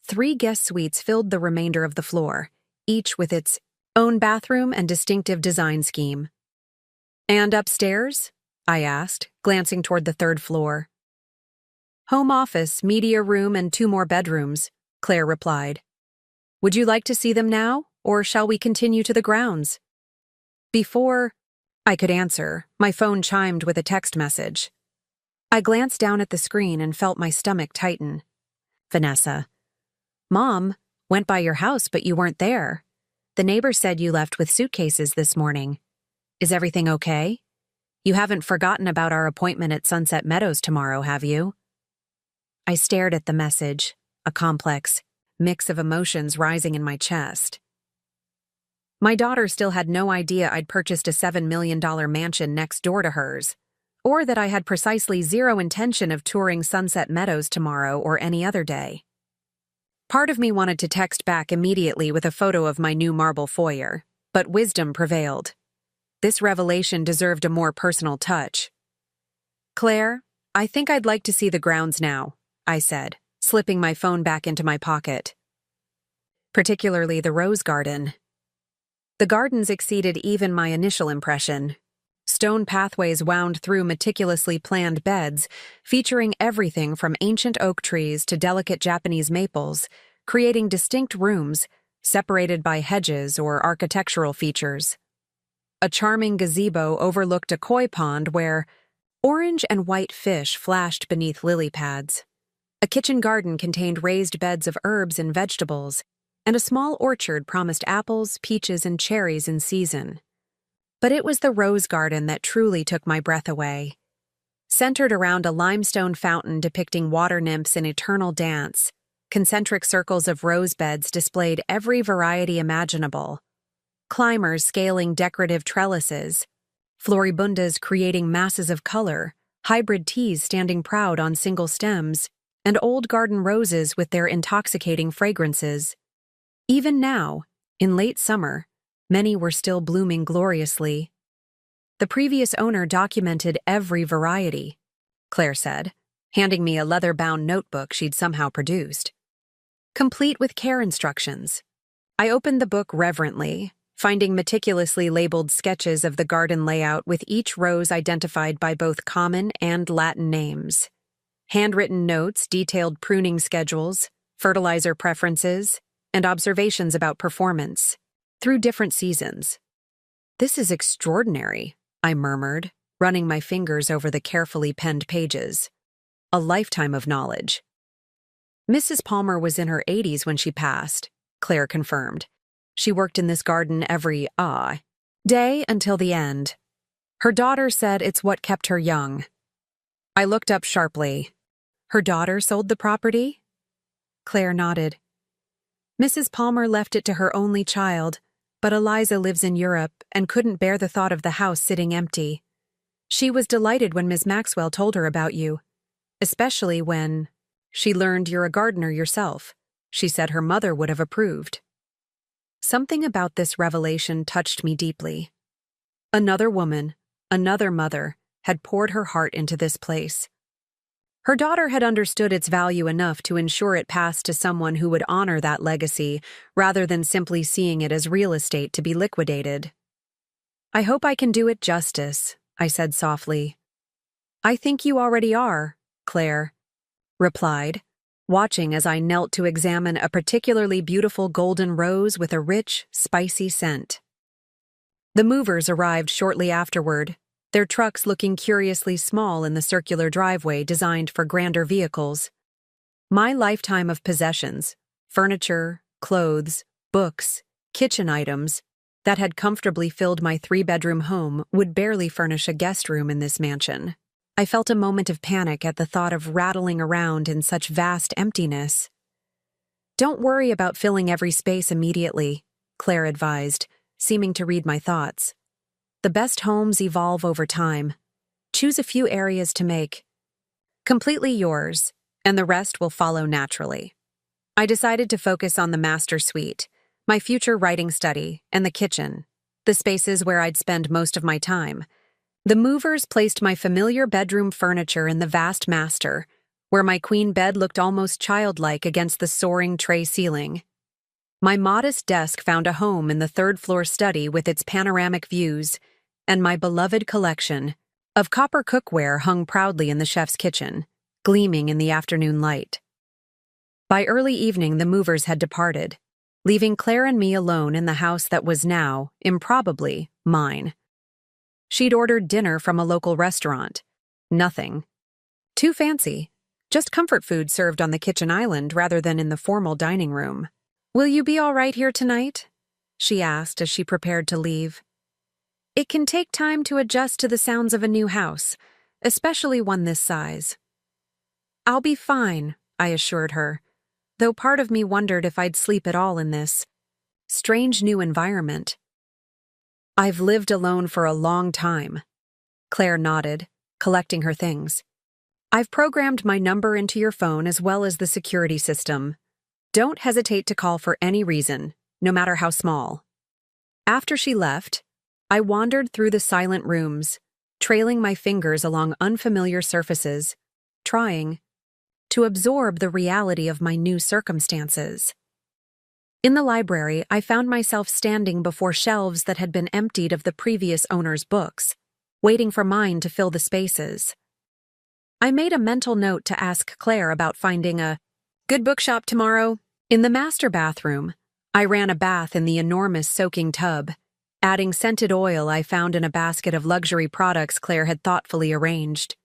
3 guest suites filled the remainder of the floor, each with its own bathroom and distinctive design scheme. And upstairs? I asked, glancing toward the third floor. Home office, media room, and 2 more bedrooms, Claire replied. Would you like to see them now, or shall we continue to the grounds? Before I could answer, my phone chimed with a text message. I glanced down at the screen and felt my stomach tighten. Vanessa. Mom, went by your house but you weren't there. The neighbor said you left with suitcases this morning. Is everything okay? You haven't forgotten about our appointment at Sunset Meadows tomorrow, have you? I stared at the message, a complex mix of emotions rising in my chest. My daughter still had no idea I'd purchased a $7 million mansion next door to hers, or that I had precisely zero intention of touring Sunset Meadows tomorrow or any other day. Part of me wanted to text back immediately with a photo of my new marble foyer, but wisdom prevailed. This revelation deserved a more personal touch. Claire, I think I'd like to see the grounds now, I said, slipping my phone back into my pocket. Particularly the rose garden. The gardens exceeded even my initial impression. Stone pathways wound through meticulously planned beds, featuring everything from ancient oak trees to delicate Japanese maples, creating distinct rooms, separated by hedges or architectural features. A charming gazebo overlooked a koi pond where orange and white fish flashed beneath lily pads. A kitchen garden contained raised beds of herbs and vegetables, and a small orchard promised apples, peaches, and cherries in season. But it was the rose garden that truly took my breath away. Centered around a limestone fountain depicting water nymphs in eternal dance, concentric circles of rose beds displayed every variety imaginable. Climbers scaling decorative trellises, floribundas creating masses of color, hybrid teas standing proud on single stems, and old garden roses with their intoxicating fragrances. Even now, in late summer, many were still blooming gloriously. The previous owner documented every variety, Claire said, handing me a leather-bound notebook she'd somehow produced. Complete with care instructions. I opened the book reverently, finding meticulously labeled sketches of the garden layout with each rose identified by both common and Latin names. Handwritten notes detailed pruning schedules, fertilizer preferences, and observations about performance through different seasons. This is extraordinary, I murmured, running my fingers over the carefully penned pages. A lifetime of knowledge. Mrs. Palmer was in her 80s when she passed, Claire confirmed. She worked in this garden every day until the end. Her daughter said it's what kept her young. I looked up sharply. Her daughter sold the property? Claire nodded. Mrs. Palmer left it to her only child, but Eliza lives in Europe and couldn't bear the thought of the house sitting empty. She was delighted when Ms. Maxwell told her about you, especially when she learned you're a gardener yourself. she said her mother would have approved. Something about this revelation touched me deeply. Another woman, another mother, had poured her heart into this place. Her daughter had understood its value enough to ensure it passed to someone who would honor that legacy rather than simply seeing it as real estate to be liquidated. "I hope I can do it justice," I said softly. "I think you already are," Claire replied, watching as I knelt to examine a particularly beautiful golden rose with a rich, spicy scent. The movers arrived shortly afterward, their trucks looking curiously small in the circular driveway designed for grander vehicles. My lifetime of possessions, furniture, clothes, books, kitchen items, that had comfortably filled my 3-bedroom home would barely furnish a guest room in this mansion. I felt a moment of panic at the thought of rattling around in such vast emptiness. "Don't worry about filling every space immediately," Claire advised, seeming to read my thoughts. "The best homes evolve over time. Choose a few areas to make completely yours, and the rest will follow naturally." I decided to focus on the master suite, my future writing study, and the kitchen, the spaces where I'd spend most of my time. The movers placed my familiar bedroom furniture in the vast master, where my queen bed looked almost childlike against the soaring tray ceiling. My modest desk found a home in the 3rd-floor study with its panoramic views, and my beloved collection of copper cookware hung proudly in the chef's kitchen, gleaming in the afternoon light. By early evening, the movers had departed, leaving Claire and me alone in the house that was now, improbably, mine. She'd ordered dinner from a local restaurant. Nothing too fancy, just comfort food served on the kitchen island rather than in the formal dining room. "Will you be all right here tonight?" she asked as she prepared to leave. "It can take time to adjust to the sounds of a new house, especially one this size." "I'll be fine," I assured her, though part of me wondered if I'd sleep at all in this strange new environment. "I've lived alone for a long time," Claire nodded, collecting her things. "I've programmed my number into your phone as well as the security system. Don't hesitate to call for any reason, no matter how small." After she left, I wandered through the silent rooms, trailing my fingers along unfamiliar surfaces, trying to absorb the reality of my new circumstances. In the library, I found myself standing before shelves that had been emptied of the previous owner's books, waiting for mine to fill the spaces. I made a mental note to ask Claire about finding a good bookshop tomorrow. In the master bathroom, I ran a bath in the enormous soaking tub, adding scented oil I found in a basket of luxury products Claire had thoughtfully arranged.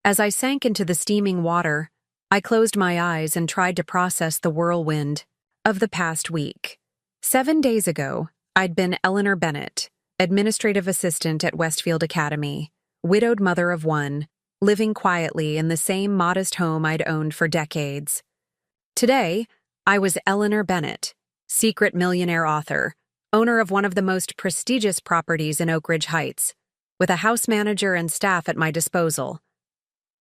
As I sank into the steaming water, I closed my eyes and tried to process the whirlwind of the past week. 7 days ago, I'd been Eleanor Bennett, administrative assistant at Westfield Academy, widowed mother of 1, living quietly in the same modest home I'd owned for decades. Today, I was Eleanor Bennett, secret millionaire author, owner of one of the most prestigious properties in Oak Ridge Heights, with a house manager and staff at my disposal.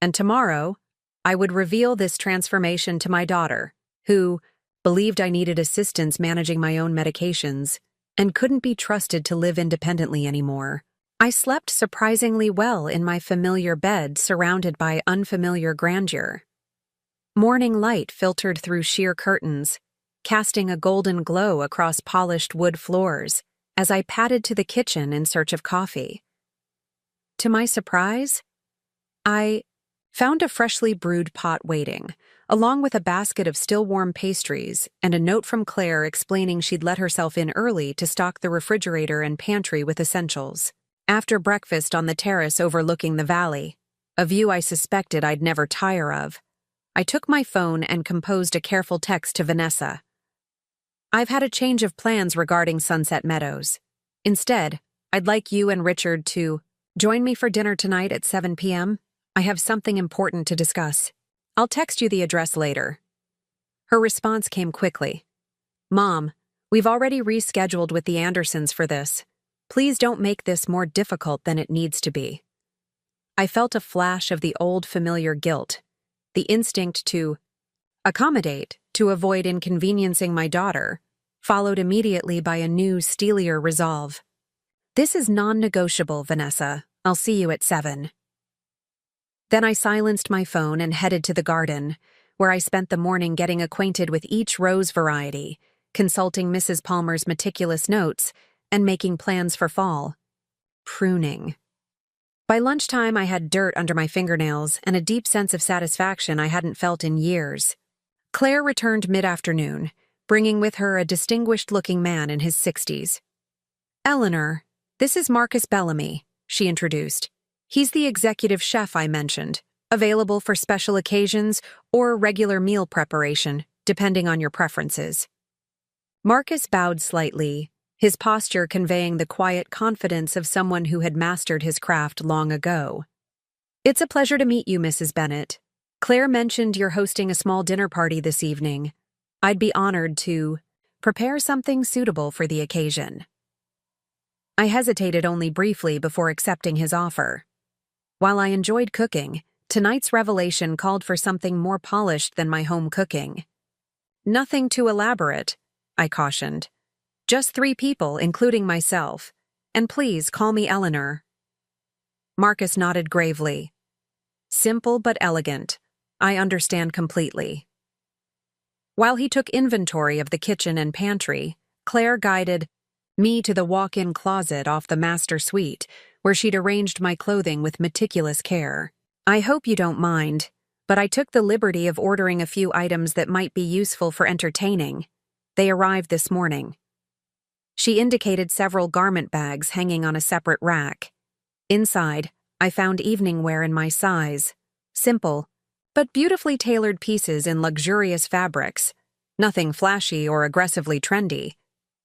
And tomorrow, I would reveal this transformation to my daughter, who believed I needed assistance managing my own medications and couldn't be trusted to live independently anymore. I slept surprisingly well in my familiar bed surrounded by unfamiliar grandeur. Morning light filtered through sheer curtains, casting a golden glow across polished wood floors as I padded to the kitchen in search of coffee. To my surprise, I found a freshly brewed pot waiting, along with a basket of still-warm pastries and a note from Claire explaining she'd let herself in early to stock the refrigerator and pantry with essentials. After breakfast on the terrace overlooking the valley, a view I suspected I'd never tire of, I took my phone and composed a careful text to Vanessa. "I've had a change of plans regarding Sunset Meadows. Instead, I'd like you and Richard to join me for dinner tonight at 7 p.m. I have something important to discuss. I'll text you the address later." Her response came quickly. "Mom, we've already rescheduled with the Andersons for this. Please don't make this more difficult than it needs to be." I felt a flash of the old familiar guilt, the instinct to accommodate to avoid inconveniencing my daughter, followed immediately by a new, steelier resolve. This is non-negotiable, Vanessa. I'll see you at 7. Then I silenced my phone and headed to the garden, where I spent the morning getting acquainted with each rose variety, consulting Mrs. Palmer's meticulous notes, and making plans for fall. Pruning. By lunchtime, I had dirt under my fingernails and a deep sense of satisfaction I hadn't felt in years. Claire returned mid-afternoon, bringing with her a distinguished-looking man in his 60s. "Eleanor, this is Marcus Bellamy," she introduced. "He's the executive chef I mentioned, available for special occasions or regular meal preparation, depending on your preferences." Marcus bowed slightly, his posture conveying the quiet confidence of someone who had mastered his craft long ago. "It's a pleasure to meet you, Mrs. Bennett. Claire mentioned you're hosting a small dinner party this evening. I'd be honored to prepare something suitable for the occasion." I hesitated only briefly before accepting his offer. While I enjoyed cooking, tonight's revelation called for something more polished than my home cooking. "Nothing too elaborate," I cautioned. "Just 3 people, including myself. And please call me Eleanor." Marcus nodded gravely. "Simple but elegant. I understand completely." While he took inventory of the kitchen and pantry, Claire guided me to the walk-in closet off the master suite, where she'd arranged my clothing with meticulous care. "I hope you don't mind, but I took the liberty of ordering a few items that might be useful for entertaining. They arrived this morning." She indicated several garment bags hanging on a separate rack. Inside, I found evening wear in my size. Simple, but beautifully tailored pieces in luxurious fabrics. Nothing flashy or aggressively trendy,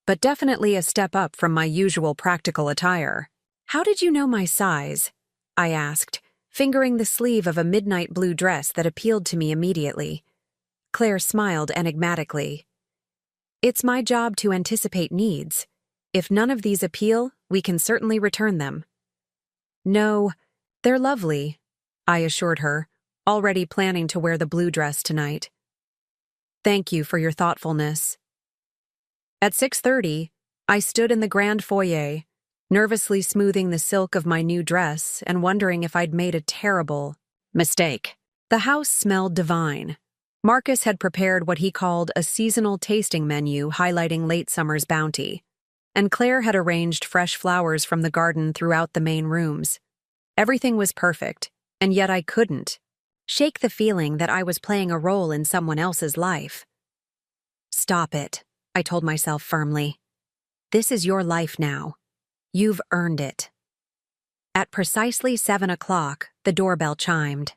but definitely a step up from my usual practical attire. "How did you know my size?" I asked, fingering the sleeve of a midnight blue dress that appealed to me immediately. Claire smiled enigmatically. "It's my job to anticipate needs. If none of these appeal, we can certainly return them." "No, they're lovely," I assured her, already planning to wear the blue dress tonight. "Thank you for your thoughtfulness." At 6:30, I stood in the grand foyer, nervously smoothing the silk of my new dress and wondering if I'd made a terrible mistake. The house smelled divine. Marcus had prepared what he called a seasonal tasting menu highlighting late summer's bounty, and Claire had arranged fresh flowers from the garden throughout the main rooms. Everything was perfect, and yet I couldn't shake the feeling that I was playing a role in someone else's life. "Stop it," I told myself firmly. "This is your life now. You've earned it." At precisely 7 o'clock, the doorbell chimed.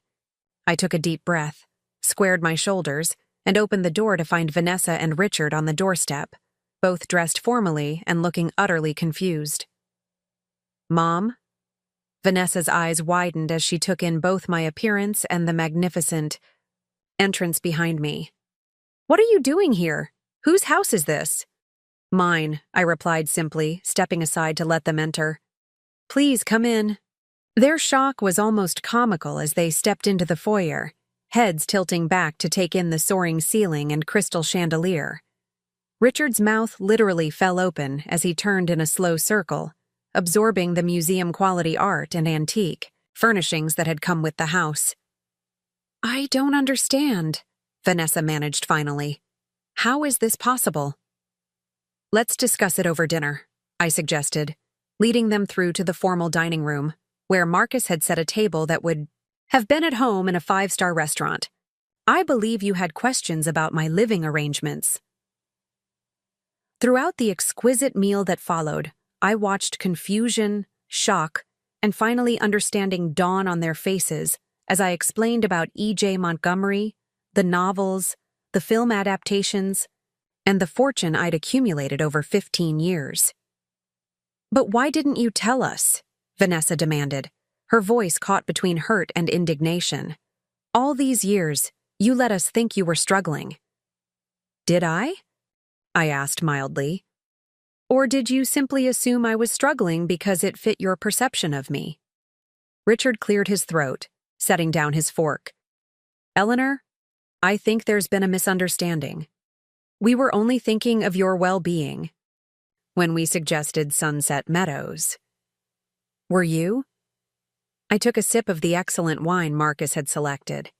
I took a deep breath, squared my shoulders, and opened the door to find Vanessa and Richard on the doorstep, both dressed formally and looking utterly confused. "Mom?" Vanessa's eyes widened as she took in both my appearance and the magnificent entrance behind me. "What are you doing here? Whose house is this?" "Mine," I replied simply, stepping aside to let them enter. "Please come in." Their shock was almost comical as they stepped into the foyer, heads tilting back to take in the soaring ceiling and crystal chandelier. Richard's mouth literally fell open as he turned in a slow circle, absorbing the museum-quality art and antique furnishings that had come with the house. "I don't understand," Vanessa managed finally. "How is this possible?" "Let's discuss it over dinner," I suggested, leading them through to the formal dining room, where Marcus had set a table that would have been at home in a 5-star restaurant. "I believe you had questions about my living arrangements." Throughout the exquisite meal that followed, I watched confusion, shock, and finally understanding dawn on their faces as I explained about E.J. Montgomery, the novels, the film adaptations, and the fortune I'd accumulated over 15 years. "But why didn't you tell us?" Vanessa demanded, her voice caught between hurt and indignation. "All these years, you let us think you were struggling." "Did I?" I asked mildly. "Or did you simply assume I was struggling because it fit your perception of me?" Richard cleared his throat, setting down his fork. "Eleanor, I think there's been a misunderstanding. We were only thinking of your well-being when we suggested Sunset Meadows. Were you? I took a sip of the excellent wine Marcus had selected.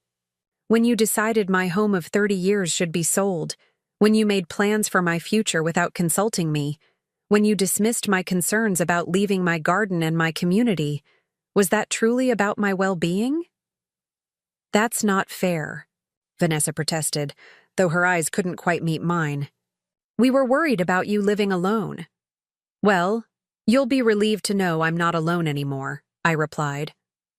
When you decided my home of 30 years should be sold, when you made plans for my future without consulting me, when you dismissed my concerns about leaving my garden and my community, was that truly about my well-being? That's not fair, Vanessa protested, though her eyes couldn't quite meet mine. We were worried about you living alone. Well, you'll be relieved to know I'm not alone anymore, I replied.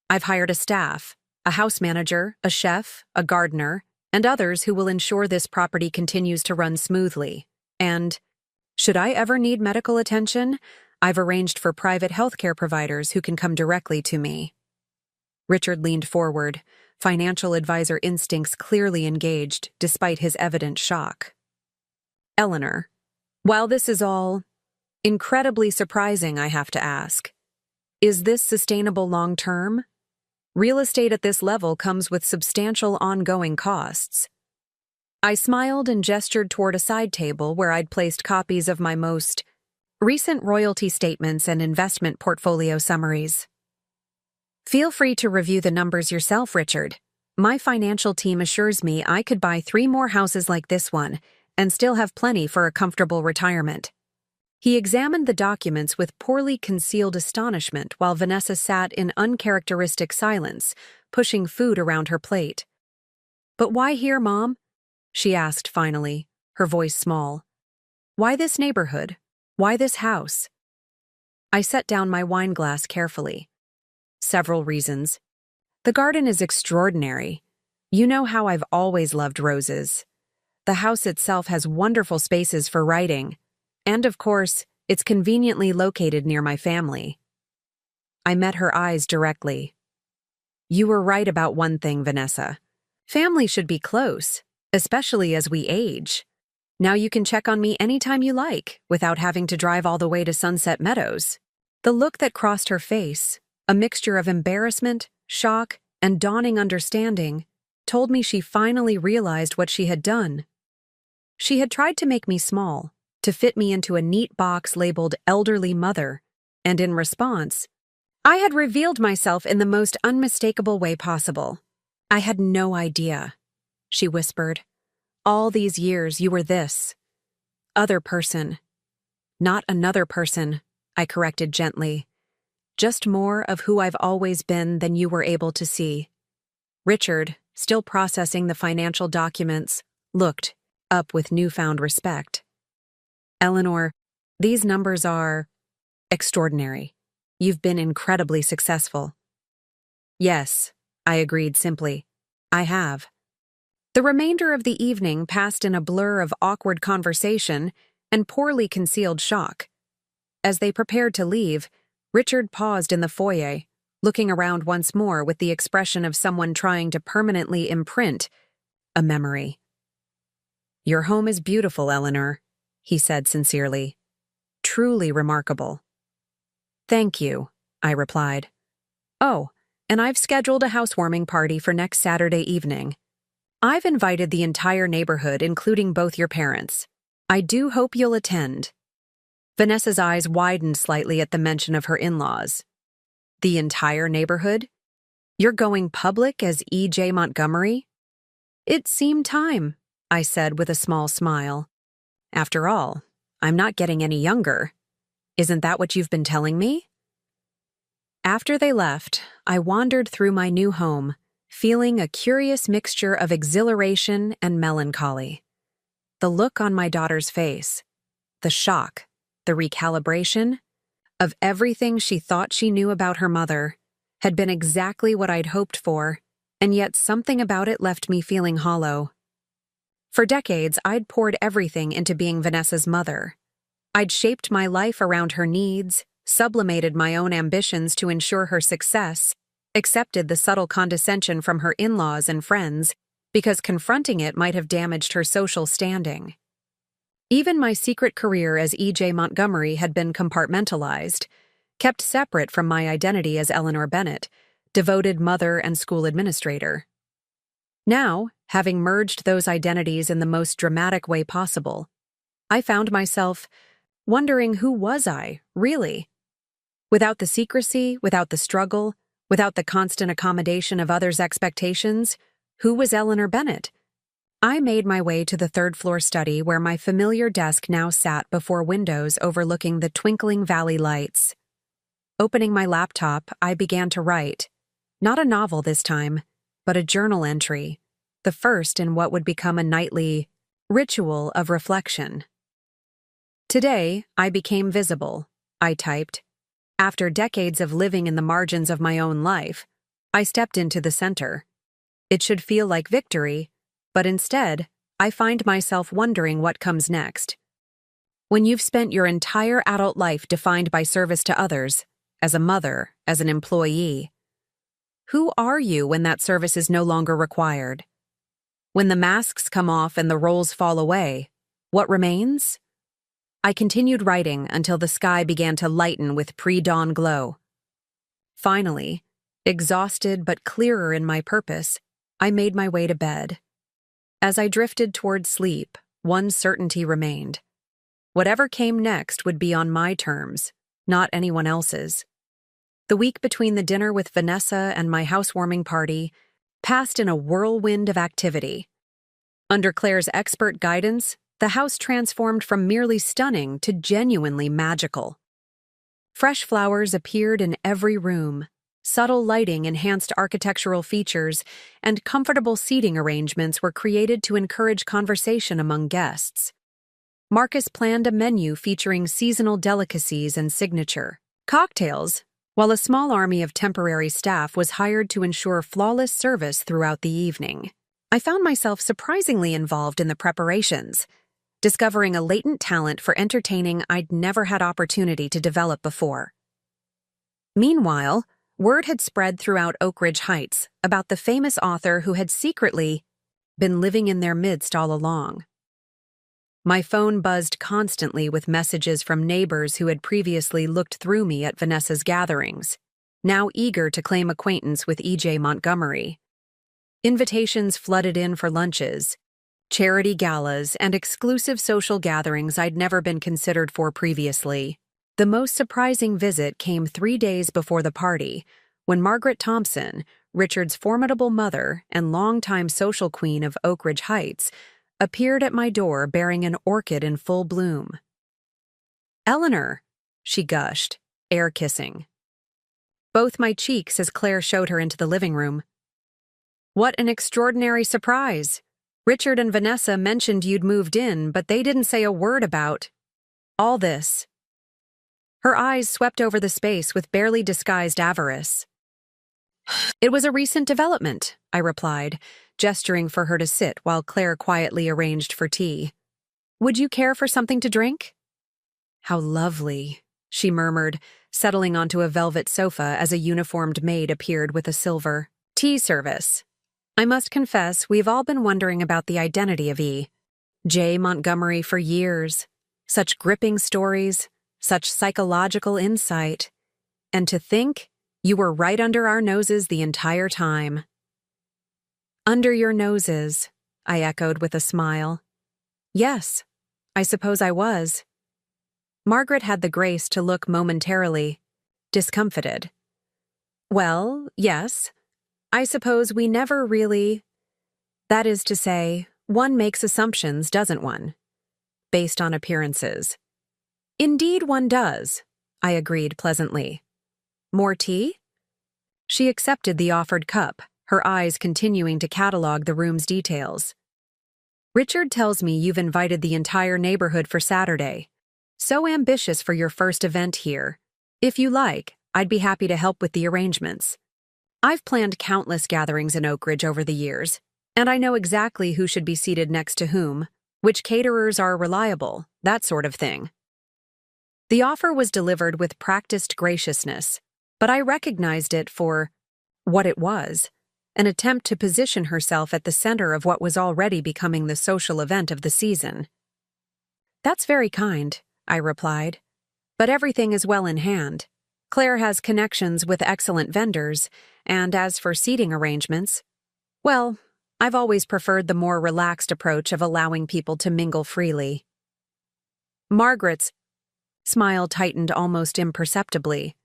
I've hired a staff, a house manager, a chef, a gardener, and others who will ensure this property continues to run smoothly. And, should I ever need medical attention, I've arranged for private healthcare providers who can come directly to me. Richard leaned forward, financial advisor instincts clearly engaged despite his evident shock. Eleanor, while this is all incredibly surprising, I have to ask, is this sustainable long-term? Real estate at this level comes with substantial ongoing costs. I smiled and gestured toward a side table where I'd placed copies of my most recent royalty statements and investment portfolio summaries. Feel free to review the numbers yourself, Richard. My financial team assures me I could buy 3 more houses like this one and still have plenty for a comfortable retirement. He examined the documents with poorly concealed astonishment while Vanessa sat in uncharacteristic silence, pushing food around her plate. But why here, Mom? She asked finally, her voice small. Why this neighborhood? Why this house? I set down my wine glass carefully. Several reasons. The garden is extraordinary. You know how I've always loved roses. The house itself has wonderful spaces for writing. And of course, it's conveniently located near my family. I met her eyes directly. You were right about one thing, Vanessa. Family should be close, especially as we age. Now you can check on me anytime you like, without having to drive all the way to Sunset Meadows. The look that crossed her face, a mixture of embarrassment, shock, and dawning understanding, told me she finally realized what she had done. She had tried to make me small, to fit me into a neat box labeled elderly mother, and in response, I had revealed myself in the most unmistakable way possible. I had no idea, she whispered. All these years you were this. Other person. Not another person, I corrected gently. Just more of who I've always been than you were able to see. Richard, still processing the financial documents, looked up with newfound respect. Eleanor, these numbers are extraordinary. You've been incredibly successful. Yes, I agreed simply. I have. The remainder of the evening passed in a blur of awkward conversation and poorly concealed shock. As they prepared to leave, Richard paused in the foyer, looking around once more with the expression of someone trying to permanently imprint a memory. Your home is beautiful, Eleanor, he said sincerely. Truly remarkable. Thank you, I replied. Oh, and I've scheduled a housewarming party for next Saturday evening. I've invited the entire neighborhood, including both your parents. I do hope you'll attend. Vanessa's eyes widened slightly at the mention of her in-laws. The entire neighborhood? You're going public as E.J. Montgomery? It seemed time, I said with a small smile. After all, I'm not getting any younger. Isn't that what you've been telling me? After they left, I wandered through my new home, feeling a curious mixture of exhilaration and melancholy. The look on my daughter's face, the shock, the recalibration of everything she thought she knew about her mother had been exactly what I'd hoped for, and yet something about it left me feeling hollow. For decades, I'd poured everything into being Vanessa's mother. I'd shaped my life around her needs, sublimated my own ambitions to ensure her success, accepted the subtle condescension from her in-laws and friends, because confronting it might have damaged her social standing. Even my secret career as E.J. Montgomery had been compartmentalized, kept separate from my identity as Eleanor Bennett, devoted mother and school administrator. Now, having merged those identities in the most dramatic way possible. I found myself wondering, who was I, really? Without the secrecy, without the struggle, without the constant accommodation of others' expectations, who was Eleanor Bennett? I made my way to the third-floor study where my familiar desk now sat before windows overlooking the twinkling valley lights. Opening my laptop, I began to write. Not a novel this time, but a journal entry, the first in what would become a nightly ritual of reflection. Today, I became visible, I typed. After decades of living in the margins of my own life, I stepped into the center. It should feel like victory, but instead, I find myself wondering what comes next. When you've spent your entire adult life defined by service to others, as a mother, as an employee, who are you when that service is no longer required? When the masks come off and the roles fall away, what remains? I continued writing until the sky began to lighten with pre-dawn glow. Finally, exhausted but clearer in my purpose, I made my way to bed. As I drifted toward sleep, one certainty remained. Whatever came next would be on my terms, not anyone else's. The week between the dinner with Vanessa and my housewarming party passed in a whirlwind of activity. Under Claire's expert guidance, the house transformed from merely stunning to genuinely magical. Fresh flowers appeared in every room. Subtle lighting enhanced architectural features, and comfortable seating arrangements were created to encourage conversation among guests. Marcus planned a menu featuring seasonal delicacies and signature cocktails, while a small army of temporary staff was hired to ensure flawless service throughout the evening. I found myself surprisingly involved in the preparations, discovering a latent talent for entertaining I'd never had opportunity to develop before. Meanwhile, word had spread throughout Oak Ridge Heights about the famous author who had secretly been living in their midst all along. My phone buzzed constantly with messages from neighbors who had previously looked through me at Vanessa's gatherings, now eager to claim acquaintance with E.J. Montgomery. Invitations flooded in for lunches, charity galas, and exclusive social gatherings I'd never been considered for previously. The most surprising visit came 3 days before the party, when Margaret Thompson, Richard's formidable mother and longtime social queen of Oak Ridge Heights, appeared at my door bearing an orchid in full bloom. "Eleanor," she gushed, air-kissing both my cheeks as Claire showed her into the living room. "What an extraordinary surprise! Richard and Vanessa mentioned you'd moved in, but they didn't say a word about all this." Her eyes swept over the space with barely disguised avarice. "It was a recent development," I replied, gesturing for her to sit while Claire quietly arranged for tea. "Would you care for something to drink?" "How lovely," she murmured, settling onto a velvet sofa as a uniformed maid appeared with a silver tea service. I must confess, we've all been wondering about the identity of E.J. Montgomery for years. Such gripping stories, such psychological insight. And to think, you were right under our noses the entire time. "Under your noses," I echoed with a smile. "Yes, I suppose I was." Margaret had the grace to look momentarily discomfited. "Well, yes. I suppose we never really— that is to say, one makes assumptions, doesn't one? Based on appearances." "Indeed one does," I agreed pleasantly. "More tea?" She accepted the offered cup, her eyes continuing to catalog the room's details. "Richard tells me you've invited the entire neighborhood for Saturday. So ambitious for your first event here. If you like, I'd be happy to help with the arrangements. I've planned countless gatherings in Oak Ridge over the years, and I know exactly who should be seated next to whom, which caterers are reliable, that sort of thing." The offer was delivered with practiced graciousness, but I recognized it for what it was, an attempt to position herself at the center of what was already becoming the social event of the season. "That's very kind," I replied, "but everything is well in hand. Claire has connections with excellent vendors, and as for seating arrangements, well, I've always preferred the more relaxed approach of allowing people to mingle freely. Margaret's smile tightened almost imperceptibly.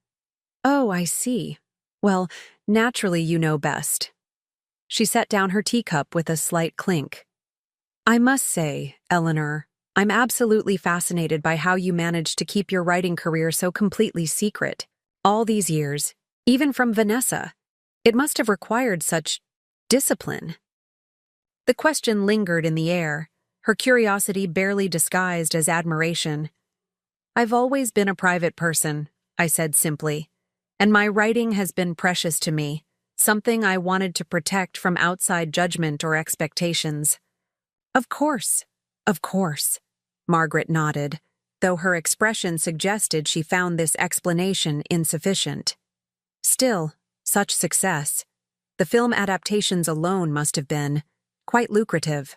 Oh, I see. Well, naturally you know best. She set down her teacup with a slight clink. I must say, Eleanor, I'm absolutely fascinated by how you managed to keep your writing career so completely secret. All these years, even from Vanessa. It must have required such discipline. The question lingered in the air, her curiosity barely disguised as admiration. I've always been a private person, I said simply, and my writing has been precious to me, something I wanted to protect from outside judgment or expectations. Of course, Margaret nodded, though her expression suggested she found this explanation insufficient. Still, such success. The film adaptations alone must have been quite lucrative.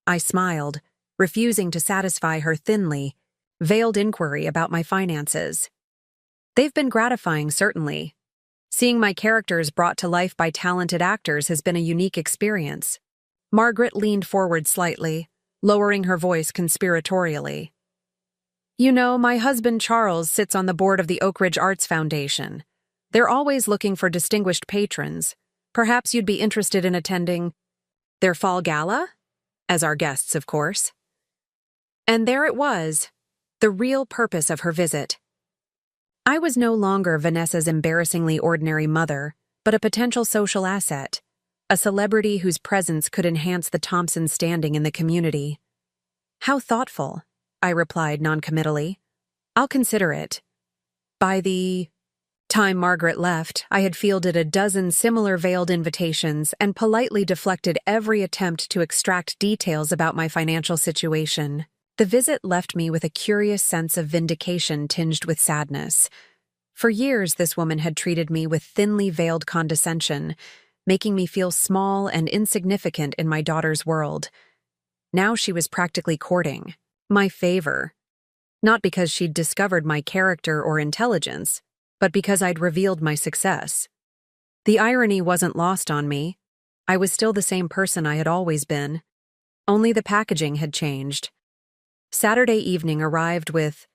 I smiled, refusing to satisfy her thinly, veiled inquiry about my finances. They've been gratifying, certainly. Seeing my characters brought to life by talented actors has been a unique experience. Margaret leaned forward slightly, lowering her voice conspiratorially. You know, my husband Charles sits on the board of the Oak Ridge Arts Foundation. They're always looking for distinguished patrons. Perhaps you'd be interested in attending their fall gala? As our guests, of course. And there it was, the real purpose of her visit. I was no longer Vanessa's embarrassingly ordinary mother, but a potential social asset, a celebrity whose presence could enhance the Thompsons' standing in the community. How thoughtful, I replied noncommittally. I'll consider it. By the time Margaret left, I had fielded a dozen similar veiled invitations and politely deflected every attempt to extract details about my financial situation. The visit left me with a curious sense of vindication tinged with sadness. For years, this woman had treated me with thinly veiled condescension, making me feel small and insignificant in my daughter's world. Now she was practically courting my favor. Not because she'd discovered my character or intelligence, but because I'd revealed my success. The irony wasn't lost on me. I was still the same person I had always been. Only the packaging had changed. Saturday evening arrived with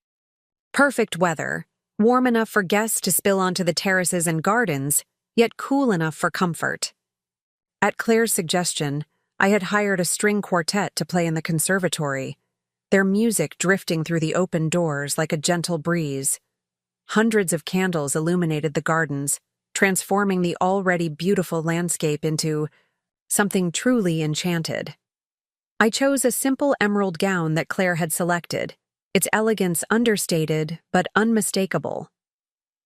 perfect weather, warm enough for guests to spill onto the terraces and gardens, yet cool enough for comfort. At Claire's suggestion, I had hired a string quartet to play in the conservatory, their music drifting through the open doors like a gentle breeze. Hundreds of candles illuminated the gardens, transforming the already beautiful landscape into something truly enchanted. I chose a simple emerald gown that Claire had selected, its elegance understated but unmistakable.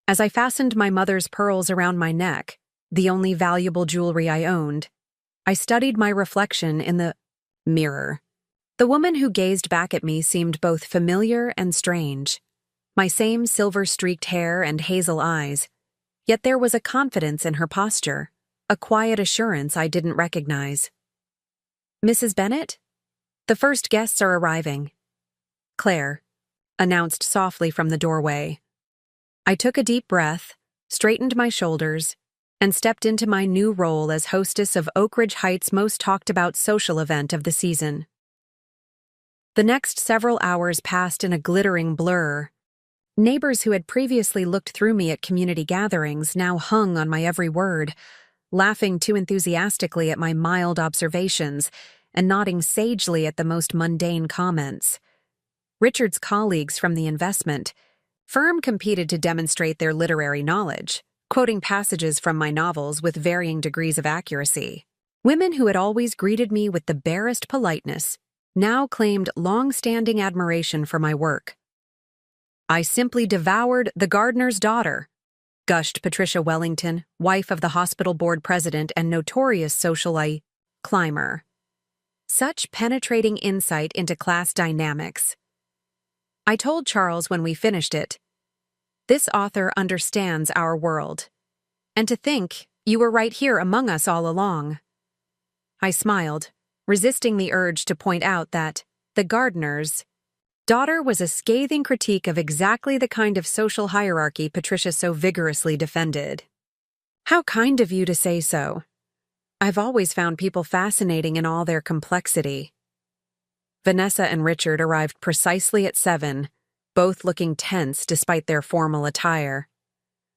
As I fastened my mother's pearls around my neck, the only valuable jewelry I owned, I studied my reflection in the mirror. The woman who gazed back at me seemed both familiar and strange. My same silver-streaked hair and hazel eyes, yet there was a confidence in her posture, a quiet assurance I didn't recognize. Mrs. Bennet? The first guests are arriving. Claire announced softly from the doorway. I took a deep breath, straightened my shoulders, and stepped into my new role as hostess of Oak Ridge Heights' most talked-about social event of the season. The next several hours passed in a glittering blur. Neighbors who had previously looked through me at community gatherings now hung on my every word, laughing too enthusiastically at my mild observations and nodding sagely at the most mundane comments. Richard's colleagues from the investment firm competed to demonstrate their literary knowledge, quoting passages from my novels with varying degrees of accuracy. Women who had always greeted me with the barest politeness now claimed long-standing admiration for my work. I simply devoured The Gardener's Daughter, gushed Patricia Wellington, wife of the hospital board president and notorious socialite climber. Such penetrating insight into class dynamics. I told Charles when we finished it, this author understands our world. And to think you were right here among us all along. I smiled, resisting the urge to point out that The Gardener's Daughter was a scathing critique of exactly the kind of social hierarchy Patricia so vigorously defended. How kind of you to say so. I've always found people fascinating in all their complexity. Vanessa and Richard arrived precisely at 7, both looking tense despite their formal attire.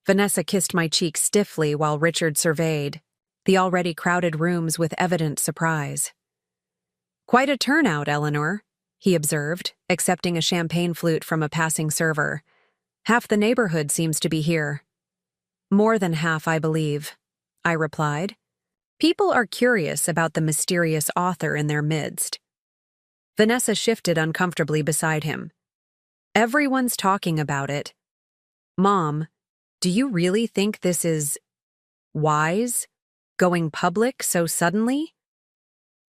Vanessa kissed my cheek stiffly while Richard surveyed the already crowded rooms with evident surprise. "Quite a turnout, Eleanor," he observed, accepting a champagne flute from a passing server. "Half the neighborhood seems to be here." "More than half, I believe," I replied. "People are curious about the mysterious author in their midst." Vanessa shifted uncomfortably beside him. "Everyone's talking about it. Mom, do you really think this is wise? Going public so suddenly?"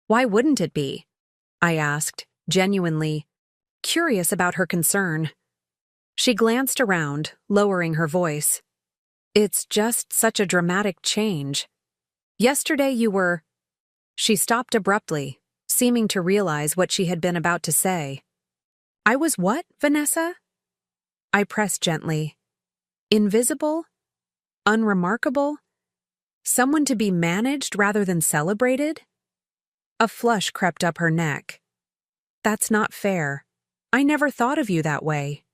"Why wouldn't it be?" I asked, genuinely curious about her concern. She glanced around, lowering her voice. "It's just such a dramatic change. Yesterday you were—" She stopped abruptly, seeming to realize what she had been about to say. "I was what, Vanessa?" I pressed gently. "Invisible? Unremarkable? Someone to be managed rather than celebrated?" A flush crept up her neck. "That's not fair. I never thought of you that way."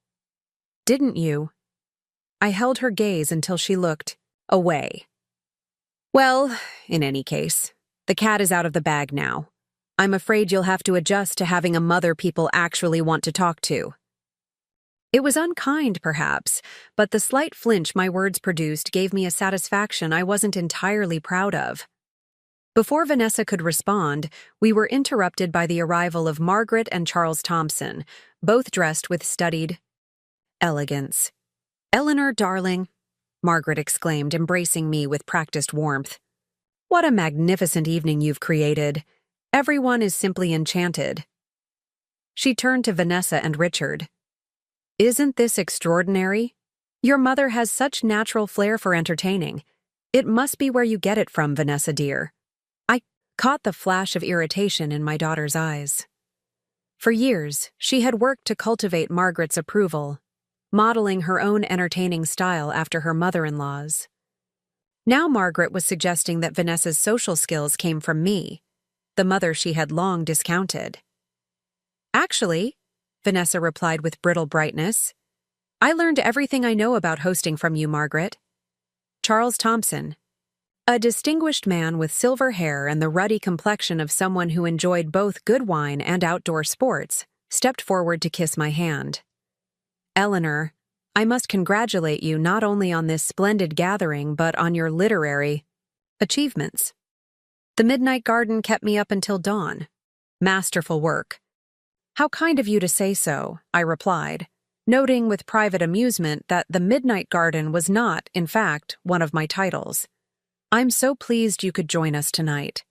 "Didn't you?" I held her gaze until she looked away. "Well, in any case, the cat is out of the bag now. I'm afraid you'll have to adjust to having a mother people actually want to talk to." It was unkind, perhaps, but the slight flinch my words produced gave me a satisfaction I wasn't entirely proud of. Before Vanessa could respond, we were interrupted by the arrival of Margaret and Charles Thompson, both dressed with studied elegance. "Eleanor, darling," Margaret exclaimed, embracing me with practiced warmth. "What a magnificent evening you've created. Everyone is simply enchanted." She turned to Vanessa and Richard. "Isn't this extraordinary? Your mother has such natural flair for entertaining. It must be where you get it from, Vanessa dear." I caught the flash of irritation in my daughter's eyes. For years, she had worked to cultivate Margaret's approval, modeling her own entertaining style after her mother-in-law's. Now Margaret was suggesting that Vanessa's social skills came from me, the mother she had long discounted. "Actually," Vanessa replied with brittle brightness, "I learned everything I know about hosting from you, Margaret." Charles Thompson, a distinguished man with silver hair and the ruddy complexion of someone who enjoyed both good wine and outdoor sports, stepped forward to kiss my hand. "Eleanor, I must congratulate you not only on this splendid gathering but on your literary achievements. The Midnight Garden kept me up until dawn. Masterful work." "How kind of you to say so," I replied, noting with private amusement that The Midnight Garden was not, in fact, one of my titles. "I'm so pleased you could join us tonight."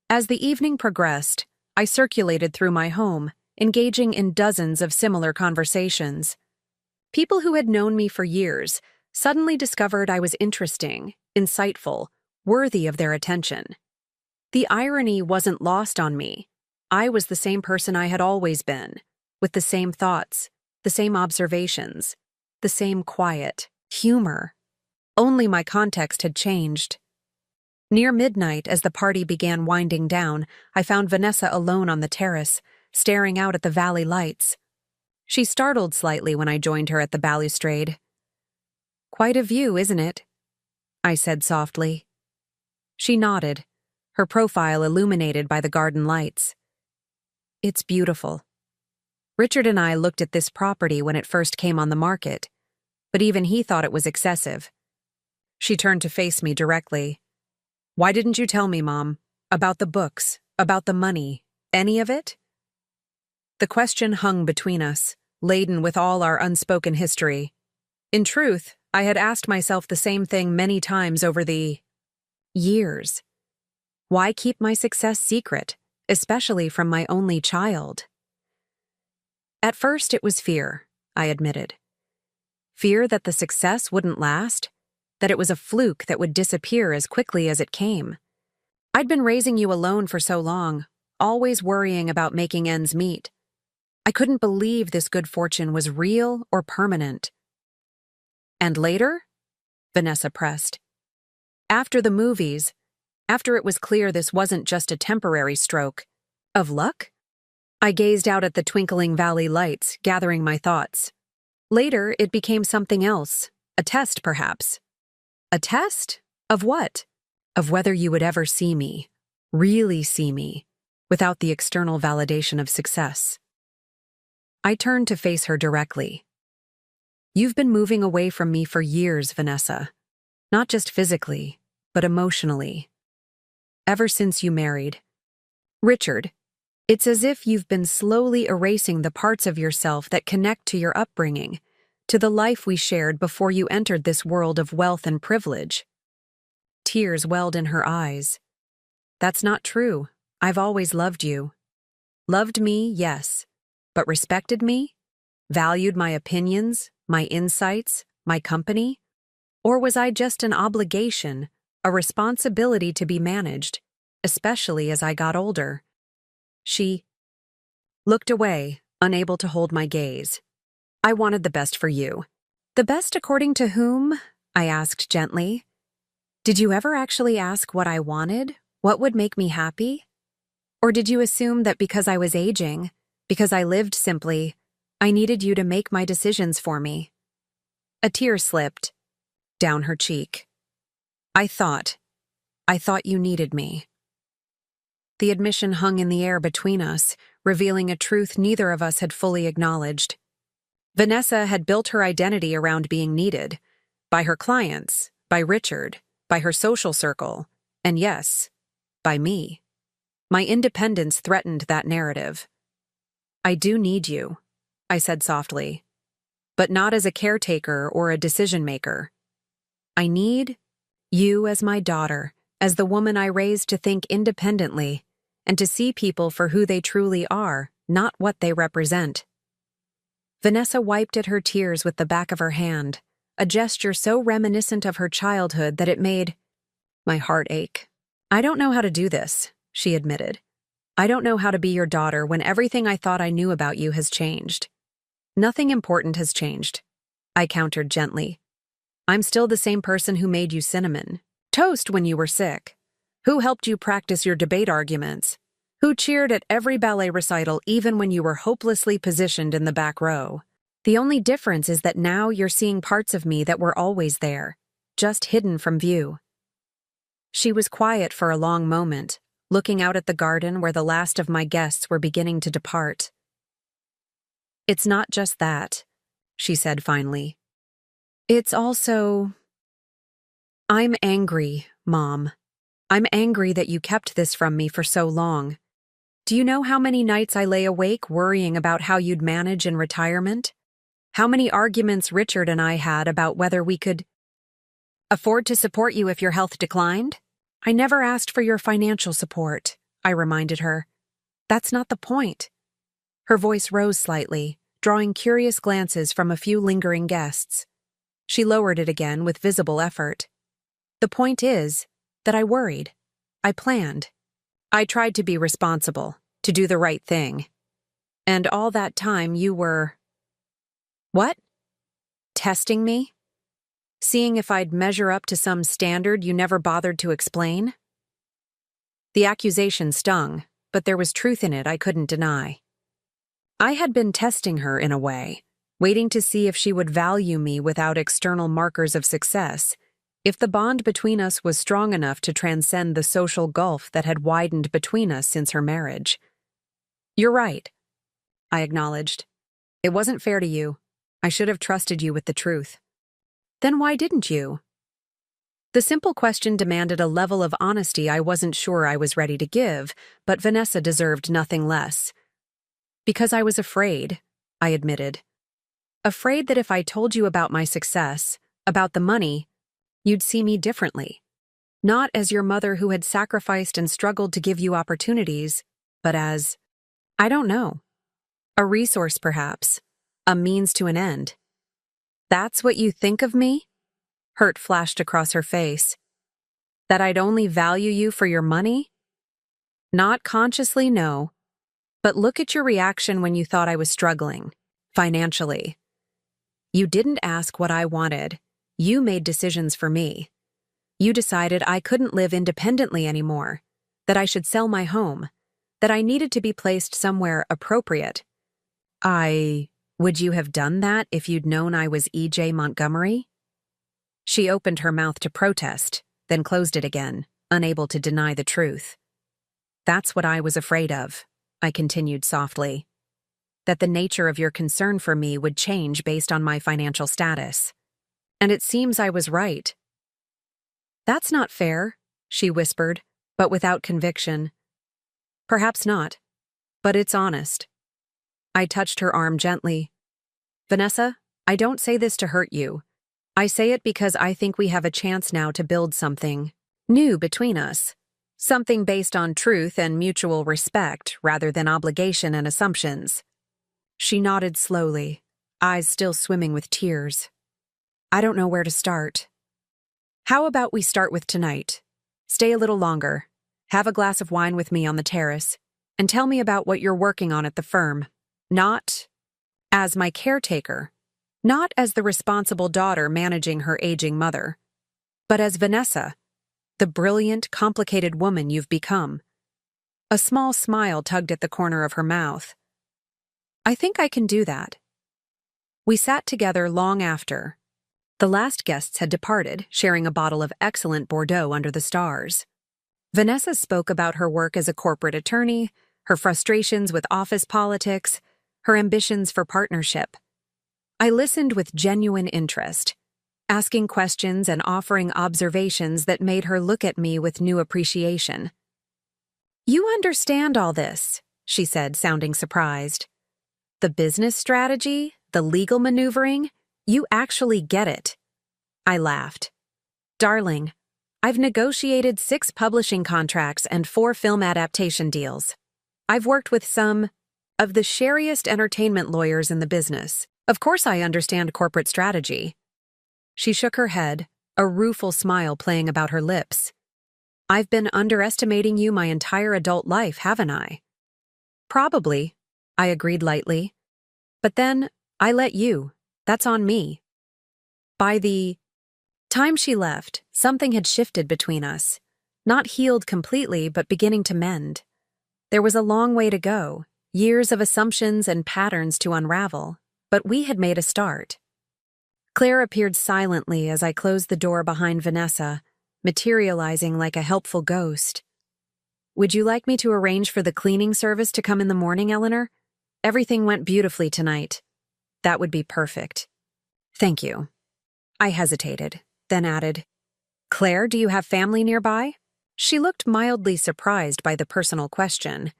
As the evening progressed, I circulated through my home, engaging in dozens of similar conversations. People who had known me for years suddenly discovered I was interesting, insightful, worthy of their attention. The irony wasn't lost on me. I was the same person I had always been, with the same thoughts, the same observations, the same quiet humor. Only my context had changed. Near midnight, as the party began winding down, I found Vanessa alone on the terrace, staring out at the valley lights. She startled slightly when I joined her at the balustrade. "Quite a view, isn't it?" I said softly. She nodded, her profile illuminated by the garden lights. "It's beautiful. Richard and I looked at this property when it first came on the market, but even he thought it was excessive." She turned to face me directly. "Why didn't you tell me, Mom? About the books, about the money, any of it?" The question hung between us, laden with all our unspoken history. In truth, I had asked myself the same thing many times over the years. Why keep my success secret, especially from my only child? At first it was fear, I admitted. Fear that the success wouldn't last, that it was a fluke that would disappear as quickly as it came. I'd been raising you alone for so long, always worrying about making ends meet. I couldn't believe this good fortune was real or permanent. "And later?" Vanessa pressed. "After the movies, After it was clear this wasn't just a temporary stroke of luck, I gazed out at the twinkling valley lights, gathering my thoughts. Later, it became something else, a test perhaps. A test? Of what? Of whether you would ever see me, really see me, without the external validation of success. I turned to face her directly. You've been moving away from me for years, Vanessa. Not just physically, but emotionally. Ever since you married. Richard, it's as if you've been slowly erasing the parts of yourself that connect to your upbringing, to the life we shared before you entered this world of wealth and privilege. Tears welled in her eyes. That's not true. I've always loved you. Loved me, yes, but respected me? Valued my opinions, my insights, my company? Or was I just an obligation, a responsibility to be managed, especially as I got older? She looked away, unable to hold my gaze. I wanted the best for you. The best according to whom? I asked gently. Did you ever actually ask what I wanted? What would make me happy? Or did you assume that because I was aging, because I lived simply, I needed you to make my decisions for me? A tear slipped down her cheek. I thought you needed me. The admission hung in the air between us, revealing a truth neither of us had fully acknowledged. Vanessa had built her identity around being needed, by her clients, by Richard, by her social circle, and yes, by me. My independence threatened that narrative. I do need you, I said softly, but not as a caretaker or a decision-maker. I need you as my daughter, as the woman I raised to think independently, and to see people for who they truly are, not what they represent. Vanessa wiped at her tears with the back of her hand, a gesture so reminiscent of her childhood that it made my heart ache. I don't know how to do this, she admitted. I don't know how to be your daughter when everything I thought I knew about you has changed. Nothing important has changed, I countered gently. I'm still the same person who made you cinnamon toast when you were sick, who helped you practice your debate arguments, who cheered at every ballet recital even when you were hopelessly positioned in the back row. The only difference is that now you're seeing parts of me that were always there, just hidden from view. She was quiet for a long moment, looking out at the garden where the last of my guests were beginning to depart. It's not just that, she said finally. It's also... I'm angry, Mom. I'm angry that you kept this from me for so long. Do you know how many nights I lay awake worrying about how you'd manage in retirement? How many arguments Richard and I had about whether we could afford to support you if your health declined? I never asked for your financial support, I reminded her. That's not the point. Her voice rose slightly, drawing curious glances from a few lingering guests. She lowered it again with visible effort. The point is that I worried. I planned. I tried to be responsible, to do the right thing. And all that time you were... What? Testing me? Seeing if I'd measure up to some standard you never bothered to explain? The accusation stung, but there was truth in it I couldn't deny. I had been testing her in a way, waiting to see if she would value me without external markers of success, if the bond between us was strong enough to transcend the social gulf that had widened between us since her marriage. You're right, I acknowledged. It wasn't fair to you. I should have trusted you with the truth. Then why didn't you? The simple question demanded a level of honesty I wasn't sure I was ready to give, but Vanessa deserved nothing less. Because I was afraid, I admitted. Afraid that if I told you about my success, about the money, you'd see me differently. Not as your mother who had sacrificed and struggled to give you opportunities, but as, I don't know, a resource perhaps, a means to an end. That's what you think of me? Hurt flashed across her face. That I'd only value you for your money? Not consciously, no. But look at your reaction when you thought I was struggling, financially. You didn't ask what I wanted. You made decisions for me. You decided I couldn't live independently anymore, that I should sell my home, that I needed to be placed somewhere appropriate. Would you have done that if you'd known I was E.J. Montgomery? She opened her mouth to protest, then closed it again, unable to deny the truth. That's what I was afraid of, I continued softly. That the nature of your concern for me would change based on my financial status. And it seems I was right. That's not fair, she whispered, but without conviction. Perhaps not, but it's honest. I touched her arm gently. Vanessa, I don't say this to hurt you. I say it because I think we have a chance now to build something new between us. Something based on truth and mutual respect rather than obligation and assumptions. She nodded slowly, eyes still swimming with tears. I don't know where to start. How about we start with tonight? Stay a little longer, have a glass of wine with me on the terrace, and tell me about what you're working on at the firm. Not as my caretaker, not as the responsible daughter managing her aging mother, but as Vanessa, the brilliant, complicated woman you've become. A small smile tugged at the corner of her mouth. I think I can do that. We sat together long after. The last guests had departed, sharing a bottle of excellent Bordeaux under the stars. Vanessa spoke about her work as a corporate attorney, her frustrations with office politics, her ambitions for partnership. I listened with genuine interest, asking questions and offering observations that made her look at me with new appreciation. You understand all this, she said, sounding surprised. The business strategy, the legal maneuvering, you actually get it. I laughed. Darling, I've negotiated 6 publishing contracts and 4 film adaptation deals. I've worked with some of the shariest entertainment lawyers in the business. Of course I understand corporate strategy. She shook her head, a rueful smile playing about her lips. I've been underestimating you my entire adult life, haven't I? Probably, I agreed lightly. But then, I let you. That's on me. By the time she left, something had shifted between us. Not healed completely, but beginning to mend. There was a long way to go, years of assumptions and patterns to unravel, but we had made a start. Claire appeared silently as I closed the door behind Vanessa, materializing like a helpful ghost. Would you like me to arrange for the cleaning service to come in the morning, Eleanor? Everything went beautifully tonight. That would be perfect. Thank you. I hesitated, then added, Claire, do you have family nearby? She looked mildly surprised by the personal question.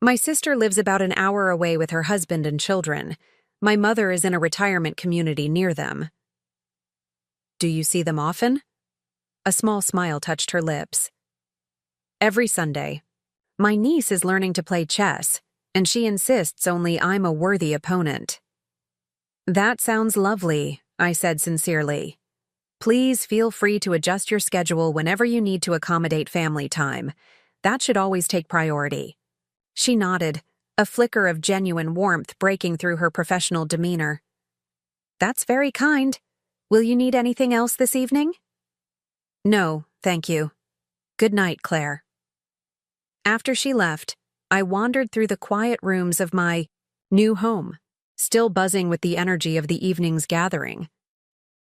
My sister lives about an hour away with her husband and children. My mother is in a retirement community near them. Do you see them often? A small smile touched her lips. Every Sunday. My niece is learning to play chess, and she insists only I'm a worthy opponent. That sounds lovely, I said sincerely. Please feel free to adjust your schedule whenever you need to accommodate family time. That should always take priority. She nodded, a flicker of genuine warmth breaking through her professional demeanor. That's very kind. Will you need anything else this evening? No, thank you. Good night, Claire. After she left, I wandered through the quiet rooms of my new home, still buzzing with the energy of the evening's gathering.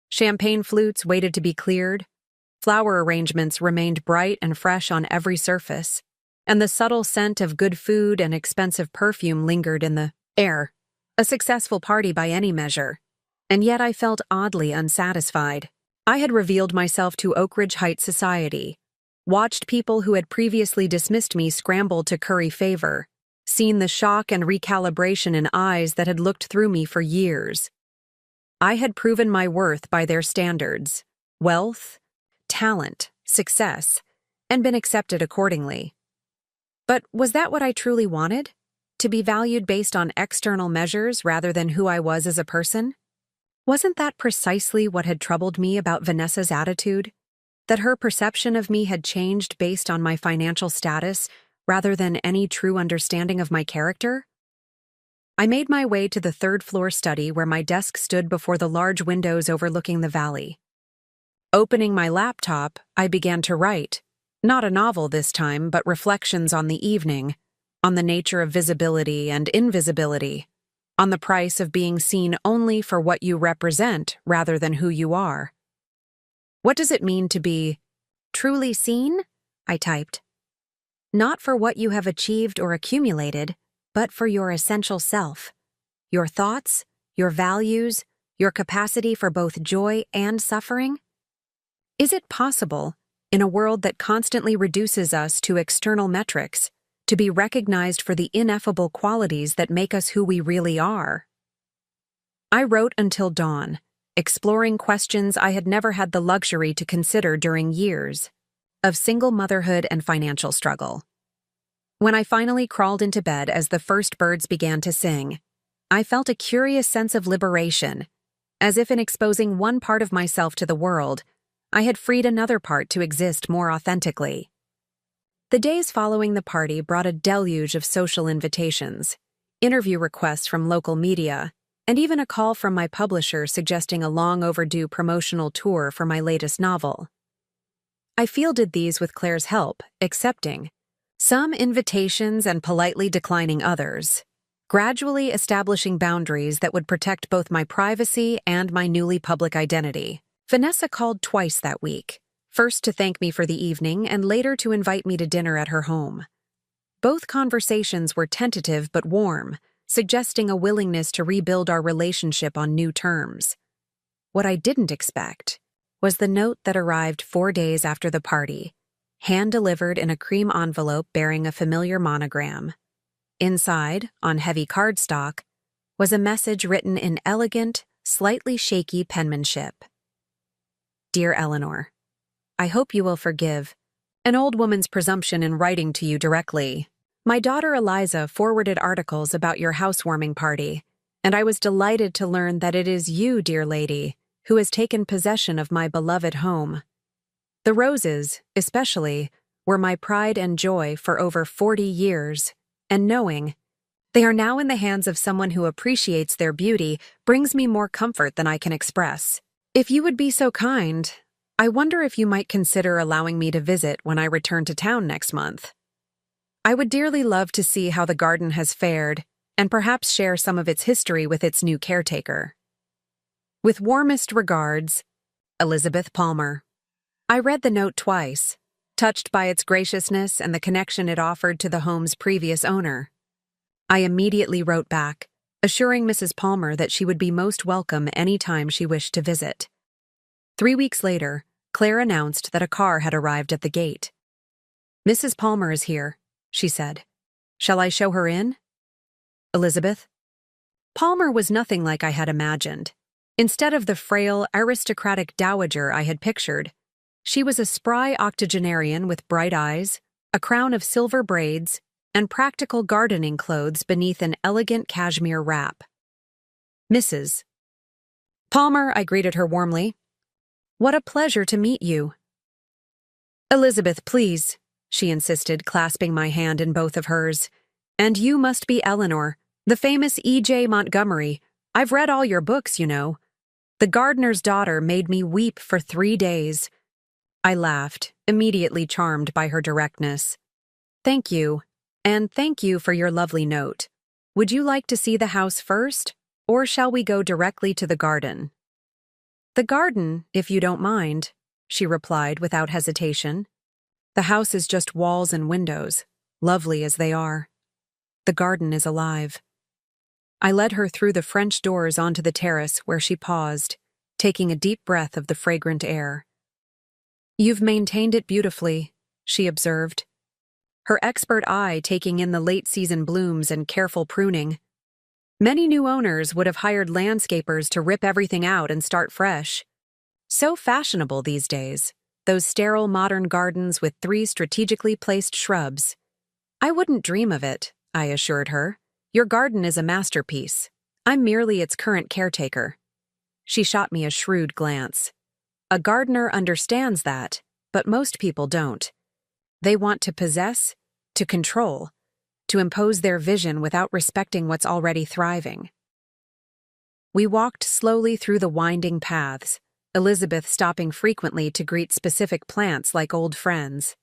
Champagne flutes waited to be cleared, flower arrangements remained bright and fresh on every surface, and the subtle scent of good food and expensive perfume lingered in the air. A successful party by any measure. And yet I felt oddly unsatisfied. I had revealed myself to Oak Ridge Heights society, watched people who had previously dismissed me scramble to curry favor, seen the shock and recalibration in eyes that had looked through me for years. I had proven my worth by their standards, wealth, talent, success, and been accepted accordingly. But was that what I truly wanted? To be valued based on external measures rather than who I was as a person? Wasn't that precisely what had troubled me about Vanessa's attitude? That her perception of me had changed based on my financial status rather than any true understanding of my character? I made my way to the third-floor study where my desk stood before the large windows overlooking the valley. Opening my laptop, I began to write. Not a novel this time, but reflections on the evening, on the nature of visibility and invisibility, on the price of being seen only for what you represent rather than who you are. What does it mean to be truly seen? I typed. Not for what you have achieved or accumulated, but for your essential self. Your thoughts, your values, your capacity for both joy and suffering? Is it possible, in a world that constantly reduces us to external metrics, to be recognized for the ineffable qualities that make us who we really are? I wrote until dawn, exploring questions I had never had the luxury to consider during years of single motherhood and financial struggle. When I finally crawled into bed as the first birds began to sing, I felt a curious sense of liberation, as if in exposing one part of myself to the world, I had freed another part to exist more authentically. The days following the party brought a deluge of social invitations, interview requests from local media, and even a call from my publisher suggesting a long-overdue promotional tour for my latest novel. I fielded these with Claire's help, accepting some invitations and politely declining others, gradually establishing boundaries that would protect both my privacy and my newly public identity. Vanessa called twice that week, first to thank me for the evening and later to invite me to dinner at her home. Both conversations were tentative but warm, suggesting a willingness to rebuild our relationship on new terms. What I didn't expect was the note that arrived 4 days after the party, hand-delivered in a cream envelope bearing a familiar monogram. Inside, on heavy cardstock, was a message written in elegant, slightly shaky penmanship. Dear Eleanor, I hope you will forgive an old woman's presumption in writing to you directly. My daughter Eliza forwarded articles about your housewarming party, and I was delighted to learn that it is you, dear lady, who has taken possession of my beloved home. The roses, especially, were my pride and joy for over 40 years, and knowing they are now in the hands of someone who appreciates their beauty brings me more comfort than I can express. If you would be so kind, I wonder if you might consider allowing me to visit when I return to town next month. I would dearly love to see how the garden has fared and perhaps share some of its history with its new caretaker. With warmest regards, Elizabeth Palmer. I read the note twice, touched by its graciousness and the connection it offered to the home's previous owner. I immediately wrote back, assuring Mrs. Palmer that she would be most welcome any time she wished to visit. 3 weeks later, Claire announced that a car had arrived at the gate. Mrs. Palmer is here, she said. Shall I show her in? Elizabeth? Palmer was nothing like I had imagined. Instead of the frail, aristocratic dowager I had pictured, she was a spry octogenarian with bright eyes, a crown of silver braids, and practical gardening clothes beneath an elegant cashmere wrap. Mrs. Palmer, I greeted her warmly. What a pleasure to meet you. Elizabeth, please, she insisted, clasping my hand in both of hers. And you must be Eleanor, the famous E.J. Montgomery. I've read all your books, you know. The gardener's daughter made me weep for 3 days. I laughed, immediately charmed by her directness. Thank you, and thank you for your lovely note. Would you like to see the house first, or shall we go directly to the garden? The garden, if you don't mind, she replied without hesitation. The house is just walls and windows, lovely as they are. The garden is alive. I led her through the French doors onto the terrace where she paused, taking a deep breath of the fragrant air. You've maintained it beautifully, she observed, her expert eye taking in the late-season blooms and careful pruning. Many new owners would have hired landscapers to rip everything out and start fresh. So fashionable these days, those sterile modern gardens with 3 strategically placed shrubs. I wouldn't dream of it, I assured her. Your garden is a masterpiece. I'm merely its current caretaker. She shot me a shrewd glance. A gardener understands that, but most people don't. They want to possess, to control, to impose their vision without respecting what's already thriving. We walked slowly through the winding paths, Elizabeth stopping frequently to greet specific plants like old friends.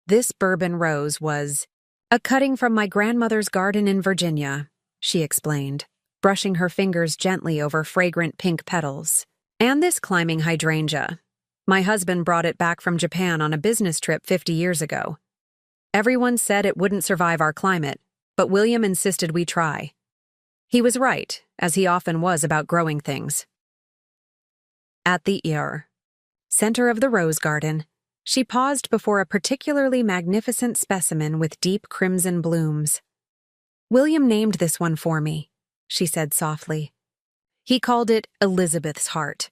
This bourbon rose was a cutting from my grandmother's garden in Virginia, she explained, brushing her fingers gently over fragrant pink petals. And this climbing hydrangea. My husband brought it back from Japan on a business trip 50 years ago. Everyone said it wouldn't survive our climate, but William insisted we try. He was right, as he often was about growing things. At the center of the rose garden, she paused before a particularly magnificent specimen with deep crimson blooms. William named this one for me, she said softly. He called it Elizabeth's heart.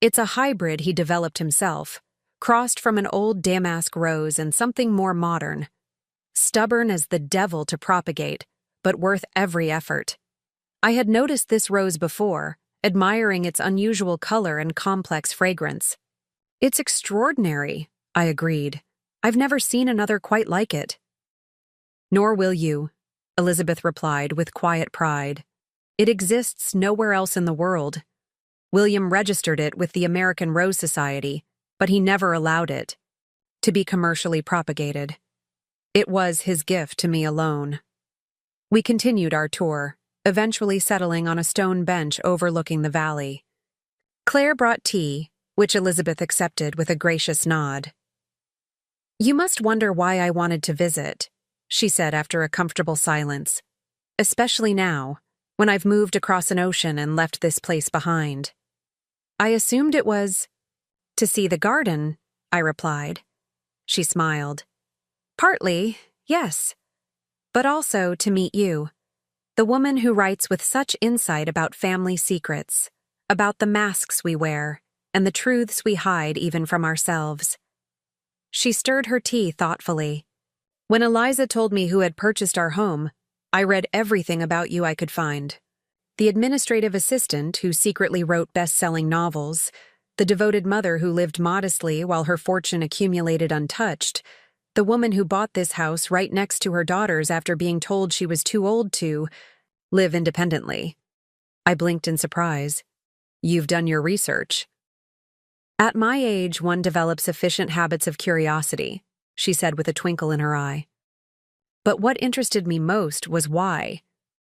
It's a hybrid he developed himself, crossed from an old damask rose and something more modern. Stubborn as the devil to propagate, but worth every effort. I had noticed this rose before, admiring its unusual color and complex fragrance. It's extraordinary, I agreed. I've never seen another quite like it. Nor will you, Elizabeth replied with quiet pride. It exists nowhere else in the world. William registered it with the American Rose Society, but he never allowed it to be commercially propagated. It was his gift to me alone. We continued our tour, eventually settling on a stone bench overlooking the valley. Claire brought tea, which Elizabeth accepted with a gracious nod. You must wonder why I wanted to visit, she said after a comfortable silence, especially now, when I've moved across an ocean and left this place behind. I assumed it was to see the garden, I replied. She smiled. Partly, yes, but also to meet you, the woman who writes with such insight about family secrets, about the masks we wear, and the truths we hide even from ourselves. She stirred her tea thoughtfully. When Eliza told me who had purchased our home, I read everything about you I could find. The administrative assistant who secretly wrote best-selling novels, the devoted mother who lived modestly while her fortune accumulated untouched, the woman who bought this house right next to her daughters after being told she was too old to live independently. I blinked in surprise. You've done your research. At my age, one develops efficient habits of curiosity, she said with a twinkle in her eye. But what interested me most was why.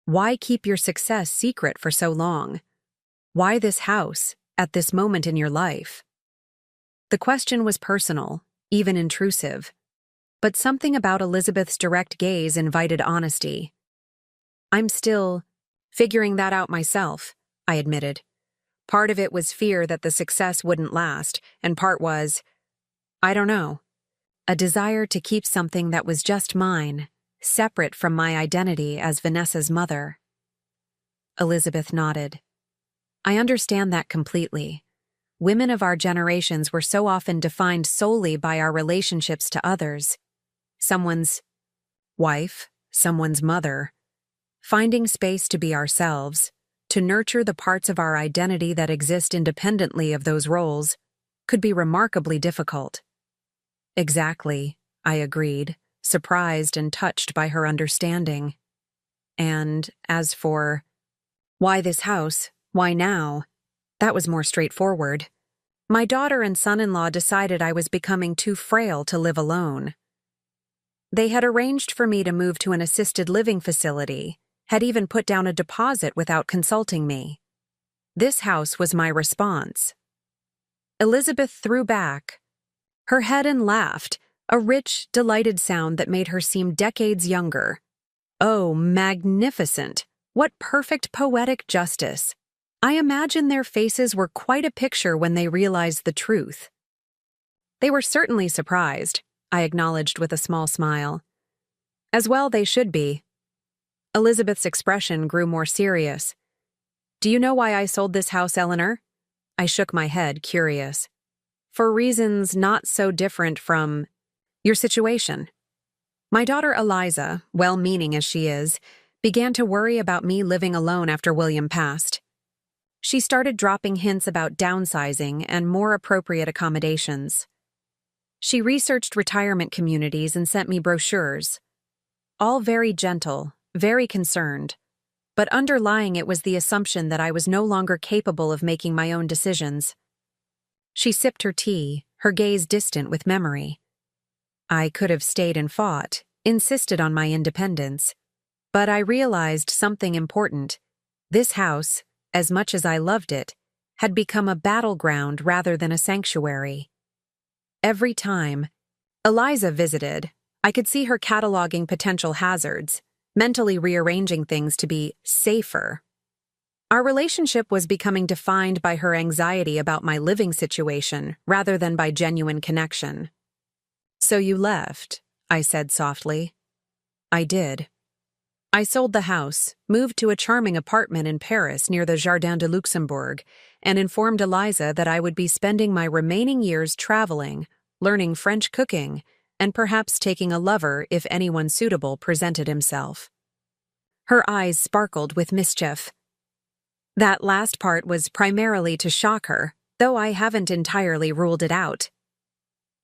Why keep your success secret for so long? Why this house, at this moment in your life? The question was personal, even intrusive. But something about Elizabeth's direct gaze invited honesty. I'm still figuring that out myself, I admitted. Part of it was fear that the success wouldn't last, and part was, I don't know, a desire to keep something that was just mine, separate from my identity as Vanessa's mother. Elizabeth nodded. I understand that completely. Women of our generations were so often defined solely by our relationships to others. Someone's wife, someone's mother. Finding space to be ourselves, to nurture the parts of our identity that exist independently of those roles, could be remarkably difficult. Exactly, I agreed, surprised and touched by her understanding. And as for why this house, why now, that was more straightforward. My daughter and son-in-law decided I was becoming too frail to live alone. They had arranged for me to move to an assisted living facility, had even put down a deposit without consulting me. This house was my response. Elizabeth threw back her head and laughed, a rich, delighted sound that made her seem decades younger. Oh, magnificent! What perfect poetic justice! I imagine their faces were quite a picture when they realized the truth. They were certainly surprised, I acknowledged with a small smile. As well they should be. Elizabeth's expression grew more serious. Do you know why I sold this house, Eleanor? I shook my head, curious. For reasons not so different from your situation. My daughter Eliza, well-meaning as she is, began to worry about me living alone after William passed. She started dropping hints about downsizing and more appropriate accommodations. She researched retirement communities and sent me brochures. All very gentle, very concerned. but underlying it was the assumption that I was no longer capable of making my own decisions. She sipped her tea, her gaze distant with memory. I could have stayed and fought, insisted on my independence. But I realized something important. This house, as much as I loved it, had become a battleground rather than a sanctuary. Every time Eliza visited, I could see her cataloging potential hazards, mentally rearranging things to be safer. Our relationship was becoming defined by her anxiety about my living situation rather than by genuine connection. "So you left," I said softly. "I did. I sold the house, moved to a charming apartment in Paris near the Jardin de Luxembourg, and informed Eliza that I would be spending my remaining years traveling, learning French cooking, and perhaps taking a lover if anyone suitable presented himself." Her eyes sparkled with mischief. That last part was primarily to shock her, though I haven't entirely ruled it out.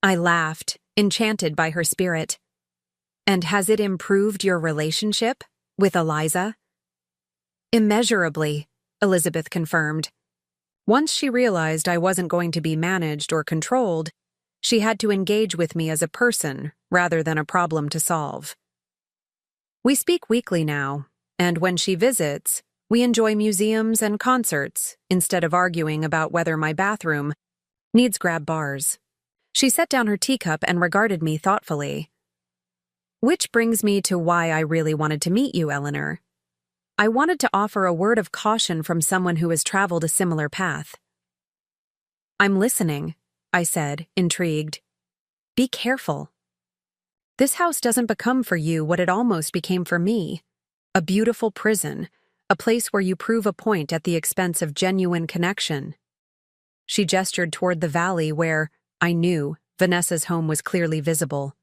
I laughed, enchanted by her spirit. "And has it improved your relationship with Eliza?" "Immeasurably," Elizabeth confirmed. Once she realized I wasn't going to be managed or controlled, she had to engage with me as a person rather than a problem to solve. We speak weekly now, and when she visits, we enjoy museums and concerts instead of arguing about whether my bathroom needs grab bars. She set down her teacup and regarded me thoughtfully. "Which brings me to why I really wanted to meet you, Eleanor. I wanted to offer a word of caution from someone who has traveled a similar path." "I'm listening," I said, intrigued. "Be careful. This house doesn't become for you what it almost became for me. A beautiful prison, a place where you prove a point at the expense of genuine connection." She gestured toward the valley where, I knew, Vanessa's home was clearly visible.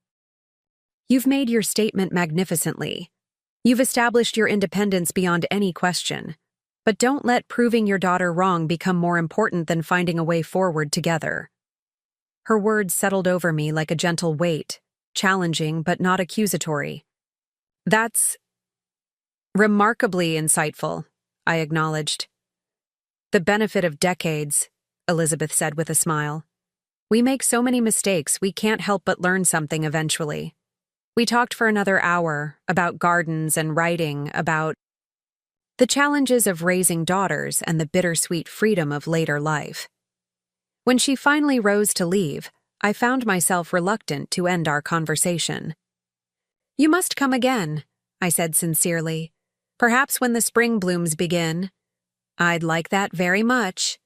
"You've made your statement magnificently. You've established your independence beyond any question. But don't let proving your daughter wrong become more important than finding a way forward together." Her words settled over me like a gentle weight, challenging but not accusatory. "That's remarkably insightful," I acknowledged. "The benefit of decades," Elizabeth said with a smile. "We make so many mistakes we can't help but learn something eventually." We talked for another hour about gardens and writing, about the challenges of raising daughters and the bittersweet freedom of later life. When she finally rose to leave, I found myself reluctant to end our conversation. "You must come again," I said sincerely. "Perhaps when the spring blooms begin." "I'd like that very much."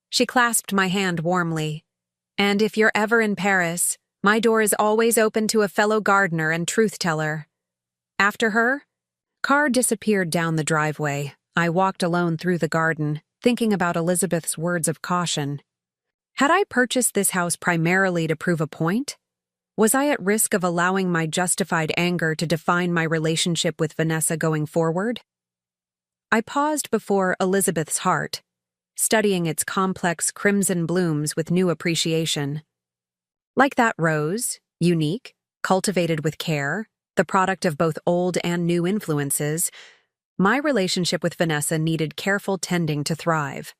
She clasped my hand warmly. "And if you're ever in Paris, my door is always open to a fellow gardener and truth-teller." After her, car disappeared down the driveway. I walked alone through the garden, thinking about Elizabeth's words of caution. Had I purchased this house primarily to prove a point? Was I at risk of allowing my justified anger to define my relationship with Vanessa going forward? I paused before Elizabeth's heart, studying its complex crimson blooms with new appreciation. Like that rose, unique, cultivated with care, the product of both old and new influences, my relationship with Vanessa needed careful tending to thrive.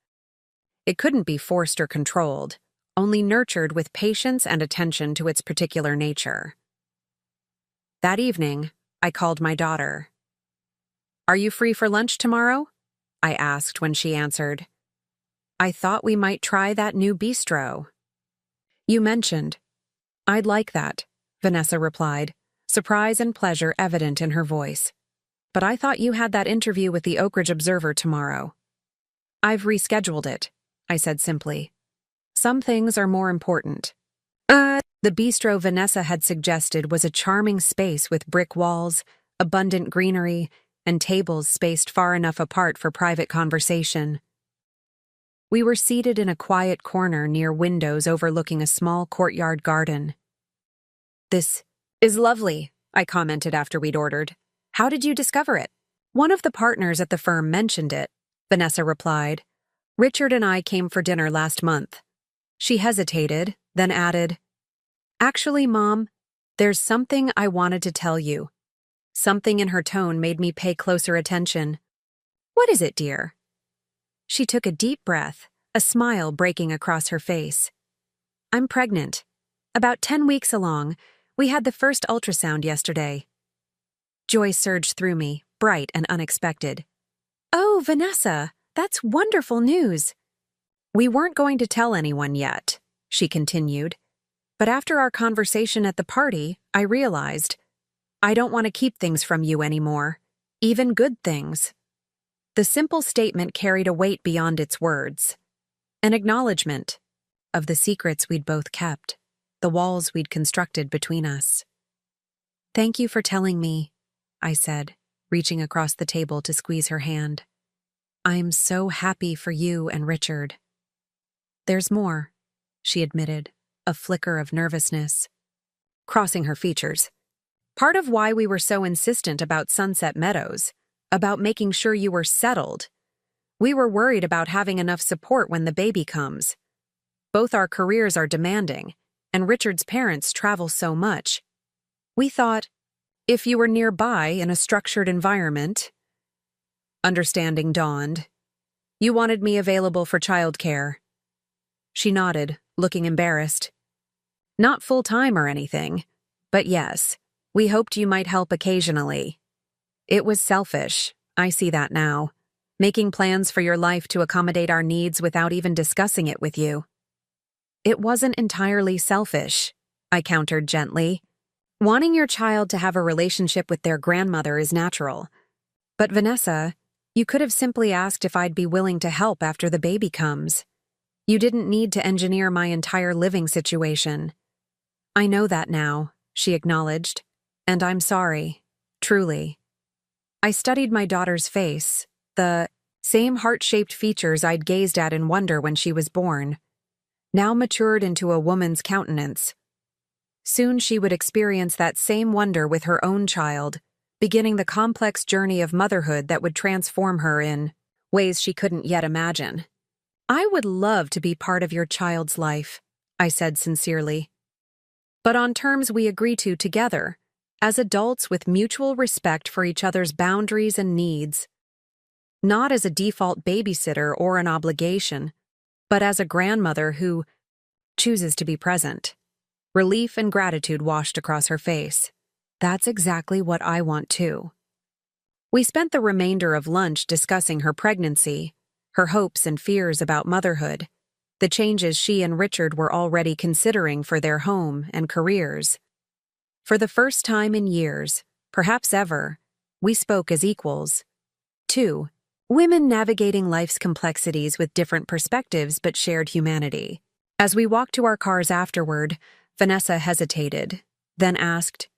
It couldn't be forced or controlled, only nurtured with patience and attention to its particular nature. That evening, I called my daughter. "Are you free for lunch tomorrow?" I asked when she answered. "I thought we might try that new bistro." "You mentioned." "I'd like that," Vanessa replied, surprise and pleasure evident in her voice. "But I thought you had that interview with the Oak Ridge Observer tomorrow." "I've rescheduled it," I said simply. "Some things are more important." The bistro Vanessa had suggested was a charming space with brick walls, abundant greenery, and tables spaced far enough apart for private conversation. We were seated in a quiet corner near windows overlooking a small courtyard garden. "This is lovely," I commented after we'd ordered. "How did you discover it?" "One of the partners at the firm mentioned it," Vanessa replied. "Richard and I came for dinner last month." She hesitated, then added, "Actually, Mom, there's something I wanted to tell you." Something in her tone made me pay closer attention. What is it, dear? She took a deep breath, a smile breaking across her face. I'm pregnant. About 10 weeks along. We had the first ultrasound yesterday. Joy surged through me, bright and unexpected. Oh, Vanessa, that's wonderful news. We weren't going to tell anyone yet, she continued. But after our conversation at the party, I realized I don't want to keep things from you anymore, even good things. The simple statement carried a weight beyond its words. An acknowledgement of the secrets we'd both kept, the walls we'd constructed between us. Thank you for telling me, I said, reaching across the table to squeeze her hand. I'm so happy for you and Richard. There's more, she admitted, a flicker of nervousness crossing her features. Part of why we were so insistent about Sunset Meadows, about making sure you were settled. We were worried about having enough support when the baby comes. Both our careers are demanding, and Richard's parents travel so much. We thought, if you were nearby in a structured environment. Understanding dawned. You wanted me available for childcare. She nodded, looking embarrassed. Not full-time or anything, but yes, we hoped you might help occasionally. It was selfish, I see that now, making plans for your life to accommodate our needs without even discussing it with you. It wasn't entirely selfish, I countered gently. Wanting your child to have a relationship with their grandmother is natural. But Vanessa, you could have simply asked if I'd be willing to help after the baby comes. You didn't need to engineer my entire living situation. I know that now, she acknowledged, and I'm sorry, truly. I studied my daughter's face, the same heart-shaped features I'd gazed at in wonder when she was born, now matured into a woman's countenance. Soon she would experience that same wonder with her own child, beginning the complex journey of motherhood that would transform her in ways she couldn't yet imagine. I would love to be part of your child's life, I said sincerely. But on terms we agree to together, as adults with mutual respect for each other's boundaries and needs. Not as a default babysitter or an obligation, but as a grandmother who chooses to be present. Relief and gratitude washed across her face. That's exactly what I want too. We spent the remainder of lunch discussing her pregnancy, her hopes and fears about motherhood, the changes she and Richard were already considering for their home and careers. For the first time in years, perhaps ever, we spoke as equals. 2. Women navigating life's complexities with different perspectives but shared humanity. As we walked to our cars afterward, Vanessa hesitated, then asked,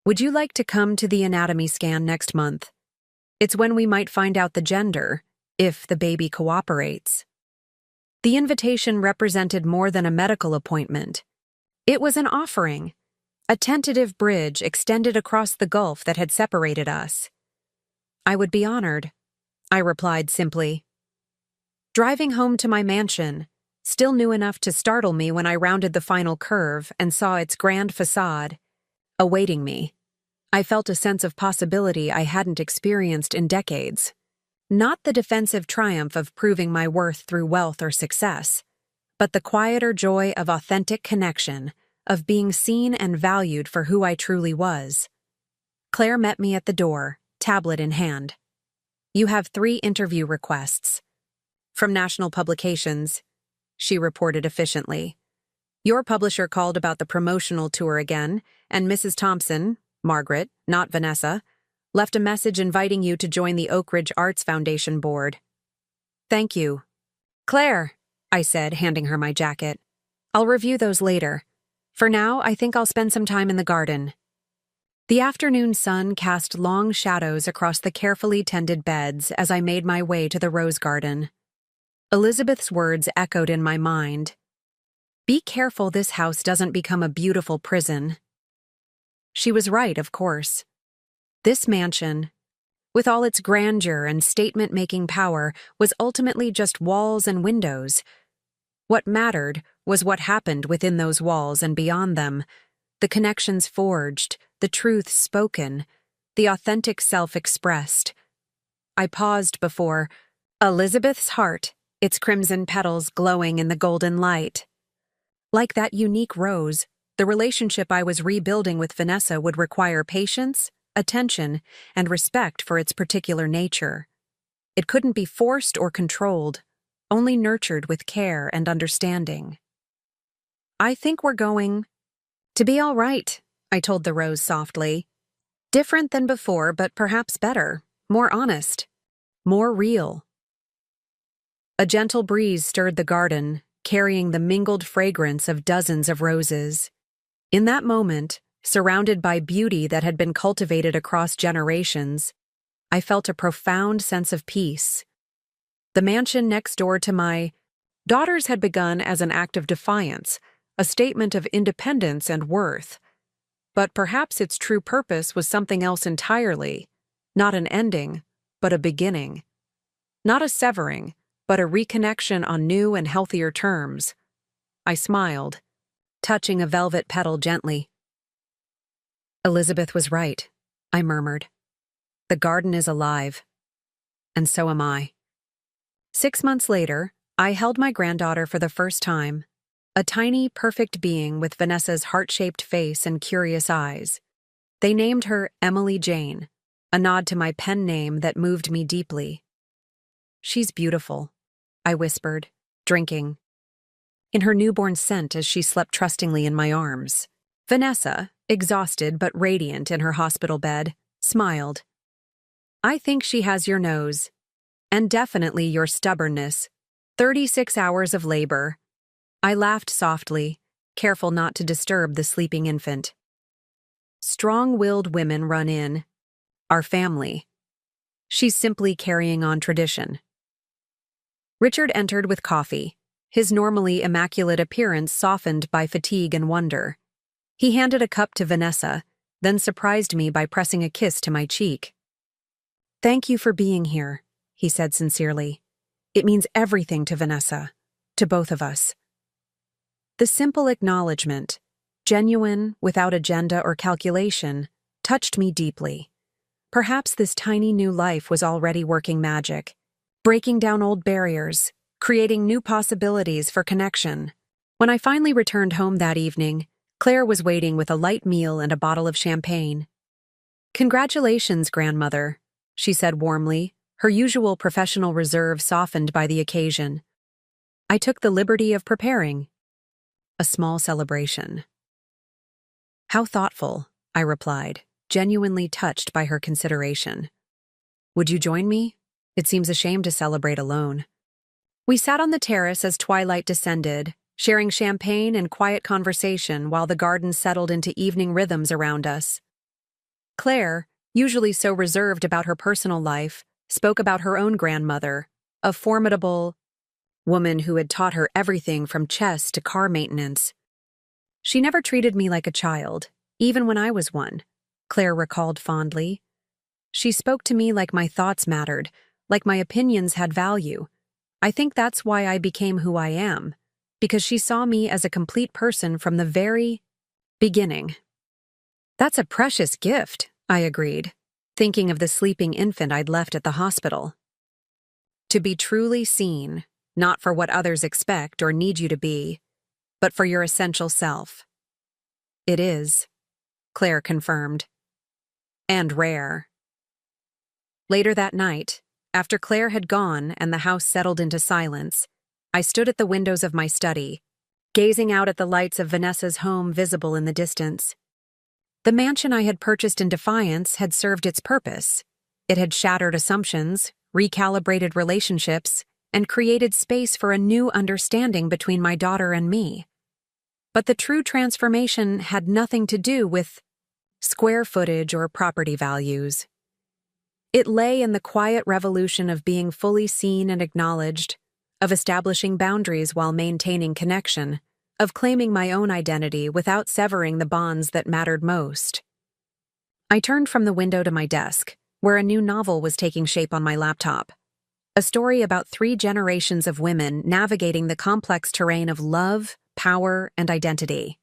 Would you like to come to the anatomy scan next month? It's when we might find out the gender, if the baby cooperates. The invitation represented more than a medical appointment. It was an offering, a tentative bridge extended across the gulf that had separated us. I would be honored, I replied simply. Driving home to my mansion, still new enough to startle me when I rounded the final curve and saw its grand facade awaiting me, I felt a sense of possibility I hadn't experienced in decades. Not the defensive triumph of proving my worth through wealth or success, but the quieter joy of authentic connection, of being seen and valued for who I truly was. Claire met me at the door, tablet in hand. You have 3 interview requests. From national publications, she reported efficiently. Your publisher called about the promotional tour again, and Mrs. Thompson, Margaret, not Vanessa, left a message inviting you to join the Oak Ridge Arts Foundation board. Thank you. Claire, I said, handing her my jacket. I'll review those later. For now, I think I'll spend some time in the garden. The afternoon sun cast long shadows across the carefully tended beds as I made my way to the rose garden. Elizabeth's words echoed in my mind. Be careful this house doesn't become a beautiful prison. She was right, of course. This mansion, with all its grandeur and statement-making power, was ultimately just walls and windows. What mattered was what happened within those walls and beyond them, the connections forged, the truth spoken, the authentic self expressed. I paused before Elizabeth's heart, its crimson petals glowing in the golden light. Like that unique rose, the relationship I was rebuilding with Vanessa would require patience, attention, and respect for its particular nature. It couldn't be forced or controlled, only nurtured with care and understanding. I think we're going to be all right, I told the rose softly. Different than before, but perhaps better, more honest, more real. A gentle breeze stirred the garden, carrying the mingled fragrance of dozens of roses. In that moment, surrounded by beauty that had been cultivated across generations, I felt a profound sense of peace. The mansion next door to my daughters had begun as an act of defiance, a statement of independence and worth. But perhaps its true purpose was something else entirely, not an ending, but a beginning. Not a severing, but a reconnection on new and healthier terms. I smiled, touching a velvet petal gently. Elizabeth was right, I murmured. The garden is alive. And so am I. 6 months later, I held my granddaughter for the first time, a tiny, perfect being with Vanessa's heart-shaped face and curious eyes. They named her Emily Jane, a nod to my pen name that moved me deeply. She's beautiful, I whispered, drinking in her newborn scent as she slept trustingly in my arms. Vanessa, exhausted but radiant in her hospital bed, smiled. I think she has your nose, and definitely your stubbornness. 36 hours of labor. I laughed softly, careful not to disturb the sleeping infant. Strong-willed women run in our family. She's simply carrying on tradition. Richard entered with coffee, his normally immaculate appearance softened by fatigue and wonder. He handed a cup to Vanessa, then surprised me by pressing a kiss to my cheek. Thank you for being here, he said sincerely. It means everything to Vanessa, to both of us. The simple acknowledgement, genuine, without agenda or calculation, touched me deeply. Perhaps this tiny new life was already working magic, breaking down old barriers, creating new possibilities for connection. When I finally returned home that evening, Claire was waiting with a light meal and a bottle of champagne. Congratulations, grandmother, she said warmly, her usual professional reserve softened by the occasion. I took the liberty of preparing a small celebration. How thoughtful, I replied, genuinely touched by her consideration. Would you join me? It seems a shame to celebrate alone. We sat on the terrace as twilight descended, sharing champagne and quiet conversation while the garden settled into evening rhythms around us. Claire, usually so reserved about her personal life, spoke about her own grandmother, a formidable woman who had taught her everything from chess to car maintenance. She never treated me like a child, even when I was one, Claire recalled fondly. She spoke to me like my thoughts mattered, like my opinions had value. I think that's why I became who I am, because she saw me as a complete person from the very beginning. That's a precious gift, I agreed, thinking of the sleeping infant I'd left at the hospital. To be truly seen, not for what others expect or need you to be, but for your essential self. It is, Claire confirmed. And rare. Later that night, after Claire had gone and the house settled into silence, I stood at the windows of my study, gazing out at the lights of Vanessa's home visible in the distance. The mansion I had purchased in defiance had served its purpose. It had shattered assumptions, recalibrated relationships, and created space for a new understanding between my daughter and me. But the true transformation had nothing to do with square footage or property values. It lay in the quiet revolution of being fully seen and acknowledged, of establishing boundaries while maintaining connection, of claiming my own identity without severing the bonds that mattered most. I turned from the window to my desk, where a new novel was taking shape on my laptop. A story about 3 generations of women navigating the complex terrain of love, power, and identity.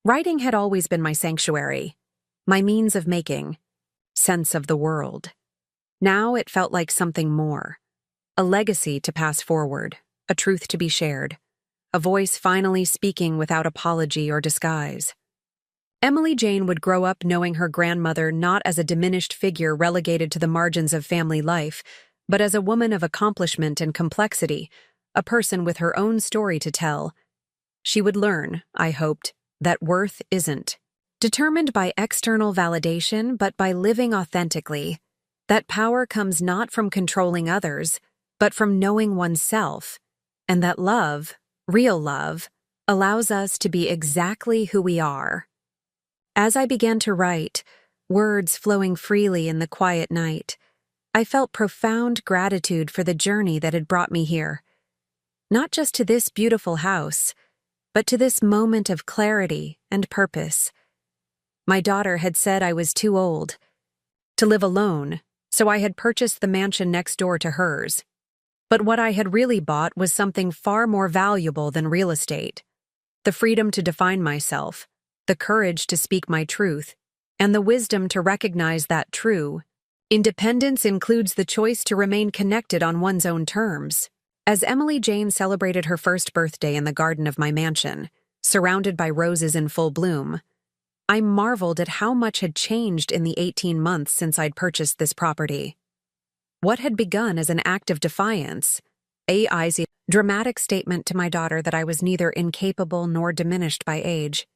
Writing had always been my sanctuary, my means of making sense of the world. Now it felt like something more. A legacy to pass forward, a truth to be shared, a voice finally speaking without apology or disguise. Emily Jane would grow up knowing her grandmother not as a diminished figure relegated to the margins of family life, but as a woman of accomplishment and complexity, a person with her own story to tell. She would learn, I hoped, that worth isn't determined by external validation but by living authentically, that power comes not from controlling others, but from knowing oneself, and that love, real love, allows us to be exactly who we are. As I began to write, words flowing freely in the quiet night, I felt profound gratitude for the journey that had brought me here. Not just to this beautiful house, but to this moment of clarity and purpose. My daughter had said I was too old to live alone, so I had purchased the mansion next door to hers. But what I had really bought was something far more valuable than real estate: the freedom to define myself, the courage to speak my truth, and the wisdom to recognize that true independence includes the choice to remain connected on one's own terms. As Emily Jane celebrated her first birthday in the garden of my mansion, surrounded by roses in full bloom, I marveled at how much had changed in the 18 months since I'd purchased this property. What had begun as an act of defiance, AI's dramatic statement to my daughter that I was neither incapable nor diminished by age,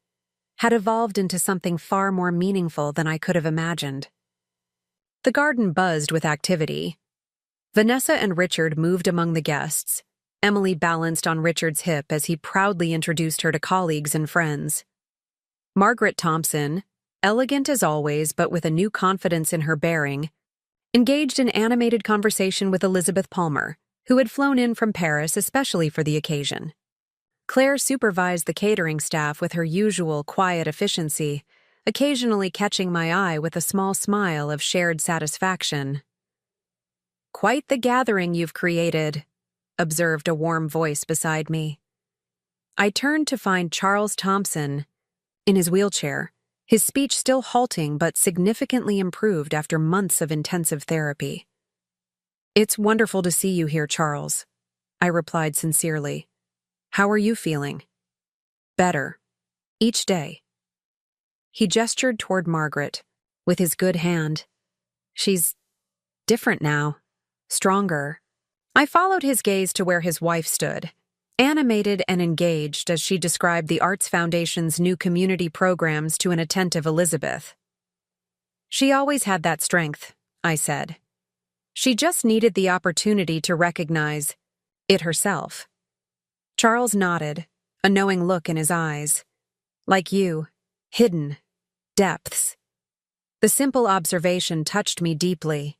had evolved into something far more meaningful than I could have imagined. The garden buzzed with activity. Vanessa and Richard moved among the guests. Emily balanced on Richard's hip as he proudly introduced her to colleagues and friends. Margaret Thompson, elegant as always but with a new confidence in her bearing, engaged in animated conversation with Elizabeth Palmer, who had flown in from Paris especially for the occasion. Claire supervised the catering staff with her usual quiet efficiency, occasionally catching my eye with a small smile of shared satisfaction. "Quite the gathering you've created," observed a warm voice beside me. I turned to find Charles Thompson in his wheelchair, his speech still halting but significantly improved after months of intensive therapy. "It's wonderful to see you here, Charles," I replied sincerely. "How are you feeling?" "Better. Each day." He gestured toward Margaret, with his good hand. "She's different now. Stronger." I followed his gaze to where his wife stood, animated and engaged as she described the Arts Foundation's new community programs to an attentive Elizabeth. "She always had that strength," I said. "She just needed the opportunity to recognize it herself." Charles nodded, a knowing look in his eyes. "Like you, hidden, depths." The simple observation touched me deeply.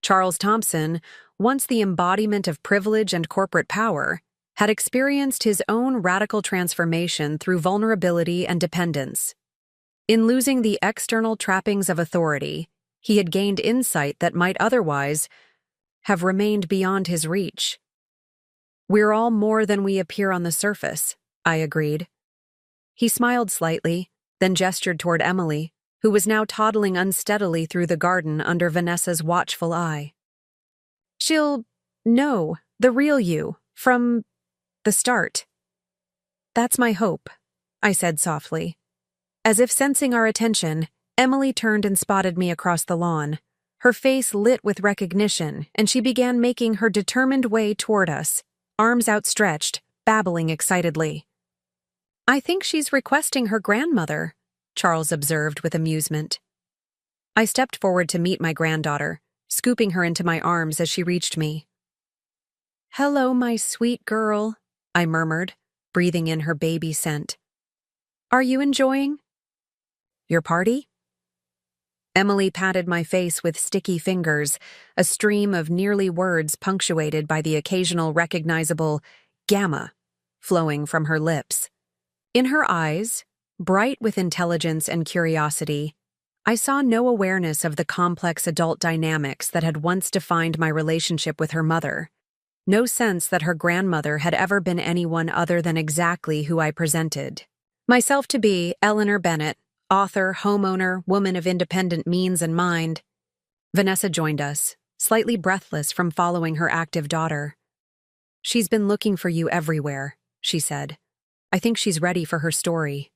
Charles Thompson, once the embodiment of privilege and corporate power, had experienced his own radical transformation through vulnerability and dependence. In losing the external trappings of authority, he had gained insight that might otherwise have remained beyond his reach. "We're all more than we appear on the surface," I agreed. He smiled slightly, then gestured toward Emily, who was now toddling unsteadily through the garden under Vanessa's watchful eye. "She'll know the real you from the start." "That's my hope," I said softly. As if sensing our attention, Emily turned and spotted me across the lawn. Her face lit with recognition, and she began making her determined way toward us, arms outstretched, babbling excitedly. "I think she's requesting her grandmother," Charles observed with amusement. I stepped forward to meet my granddaughter, scooping her into my arms as she reached me. "Hello, my sweet girl," I murmured, breathing in her baby scent. "Are you enjoying your party?" Emily patted my face with sticky fingers, a stream of nearly words punctuated by the occasional recognizable gamma flowing from her lips. In her eyes, bright with intelligence and curiosity, I saw no awareness of the complex adult dynamics that had once defined my relationship with her mother. No sense that her grandmother had ever been anyone other than exactly who I presented myself to be: Eleanor Bennett, author, homeowner, woman of independent means and mind. Vanessa joined us, slightly breathless from following her active daughter. "She's been looking for you everywhere," she said. "I think she's ready for her story."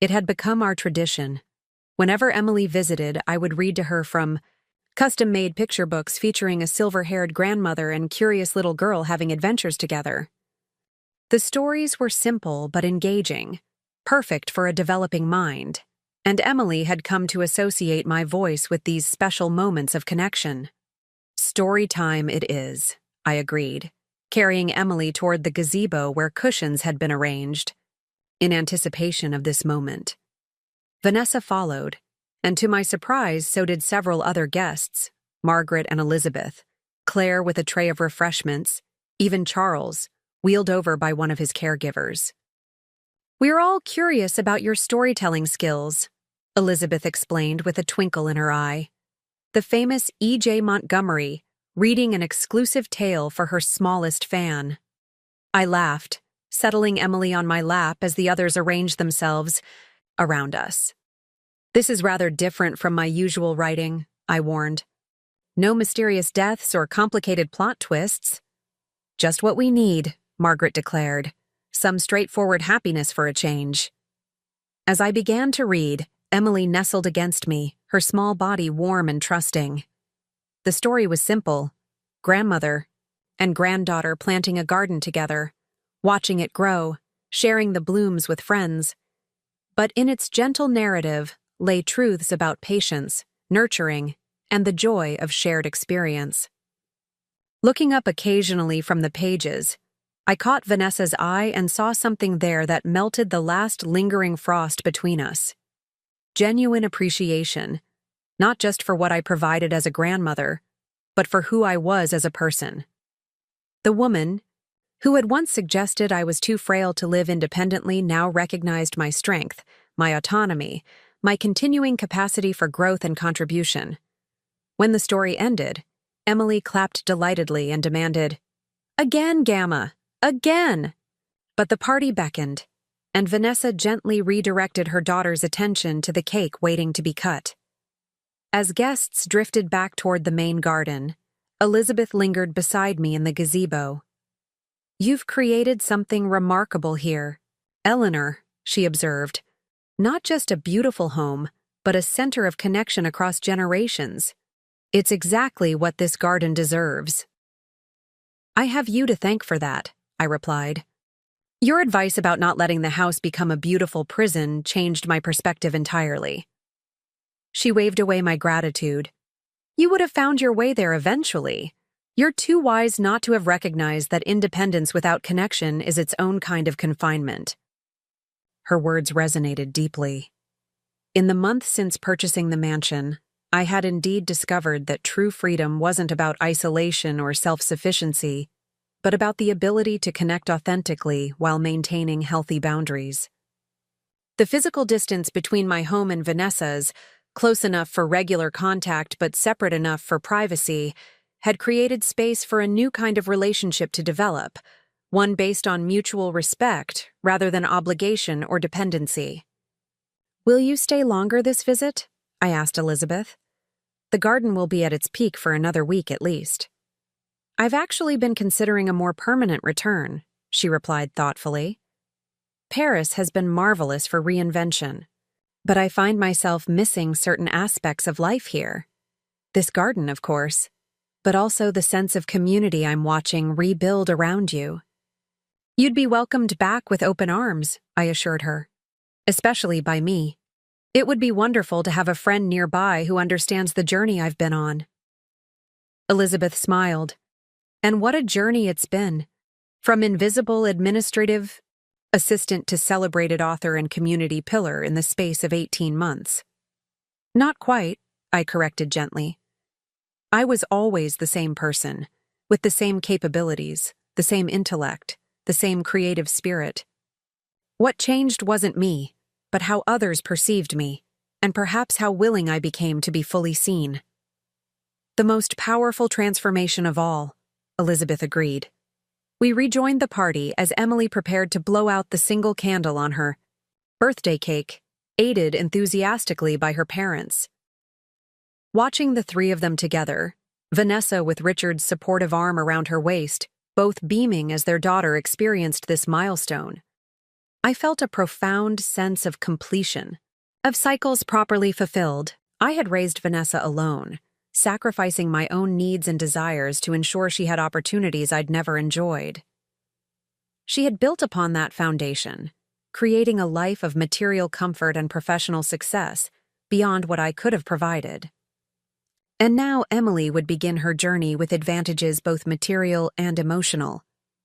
It had become our tradition. Whenever Emily visited, I would read to her from custom-made picture books featuring a silver-haired grandmother and curious little girl having adventures together. The stories were simple but engaging, perfect for a developing mind, and Emily had come to associate my voice with these special moments of connection. "Story time it is," I agreed, carrying Emily toward the gazebo where cushions had been arranged, in anticipation of this moment. Vanessa followed, and to my surprise, so did several other guests, Margaret and Elizabeth, Claire with a tray of refreshments, even Charles, wheeled over by one of his caregivers. "We're all curious about your storytelling skills," Elizabeth explained with a twinkle in her eye. The famous E.J. Montgomery, reading an exclusive tale for her smallest fan. I laughed, settling Emily on my lap as the others arranged themselves around us. "This is rather different from my usual writing," I warned. "No mysterious deaths or complicated plot twists." "Just what we need," Margaret declared. "Some straightforward happiness for a change." As I began to read, Emily nestled against me, her small body warm and trusting. The story was simple: grandmother and granddaughter planting a garden together, watching it grow, sharing the blooms with friends. But in its gentle narrative lay truths about patience, nurturing, and the joy of shared experience. Looking up occasionally from the pages, I caught Vanessa's eye and saw something there that melted the last lingering frost between us. Genuine appreciation, not just for what I provided as a grandmother, but for who I was as a person. The woman, who had once suggested I was too frail to live independently, now recognized my strength, my autonomy, my continuing capacity for growth and contribution. When the story ended, Emily clapped delightedly and demanded, "Again, Gamma! Again!" But the party beckoned, and Vanessa gently redirected her daughter's attention to the cake waiting to be cut. As guests drifted back toward the main garden, Elizabeth lingered beside me in the gazebo. "You've created something remarkable here, Eleanor," she observed. "Not just a beautiful home, but a center of connection across generations. It's exactly what this garden deserves." "I have you to thank for that," I replied. "Your advice about not letting the house become a beautiful prison changed my perspective entirely." She waved away my gratitude. "You would have found your way there eventually. You're too wise not to have recognized that independence without connection is its own kind of confinement." Her words resonated deeply. In the month since purchasing the mansion, I had indeed discovered that true freedom wasn't about isolation or self-sufficiency, but about the ability to connect authentically while maintaining healthy boundaries. The physical distance between my home and Vanessa's, close enough for regular contact but separate enough for privacy, had created space for a new kind of relationship to develop, one based on mutual respect rather than obligation or dependency. "Will you stay longer this visit?" I asked Elizabeth. "The garden will be at its peak for another week at least." "I've actually been considering a more permanent return," she replied thoughtfully. "Paris has been marvelous for reinvention, but I find myself missing certain aspects of life here. This garden, of course, but also the sense of community I'm watching rebuild around you." "You'd be welcomed back with open arms," I assured her. "Especially by me. It would be wonderful to have a friend nearby who understands the journey I've been on." Elizabeth smiled. "And what a journey it's been. From invisible administrative assistant to celebrated author and community pillar in the space of 18 months. "Not quite," I corrected gently. "I was always the same person, with the same capabilities, the same intellect, the same creative spirit. What changed wasn't me, but how others perceived me, and perhaps how willing I became to be fully seen." "The most powerful transformation of all," Elizabeth agreed. We rejoined the party as Emily prepared to blow out the single candle on her birthday cake, aided enthusiastically by her parents. Watching the three of them together, Vanessa with Richard's supportive arm around her waist, both beaming as their daughter experienced this milestone. I felt a profound sense of completion, of cycles properly fulfilled. I had raised Vanessa alone, sacrificing my own needs and desires to ensure she had opportunities I'd never enjoyed. She had built upon that foundation, creating a life of material comfort and professional success beyond what I could have provided. And now Emily would begin her journey with advantages both material and emotional,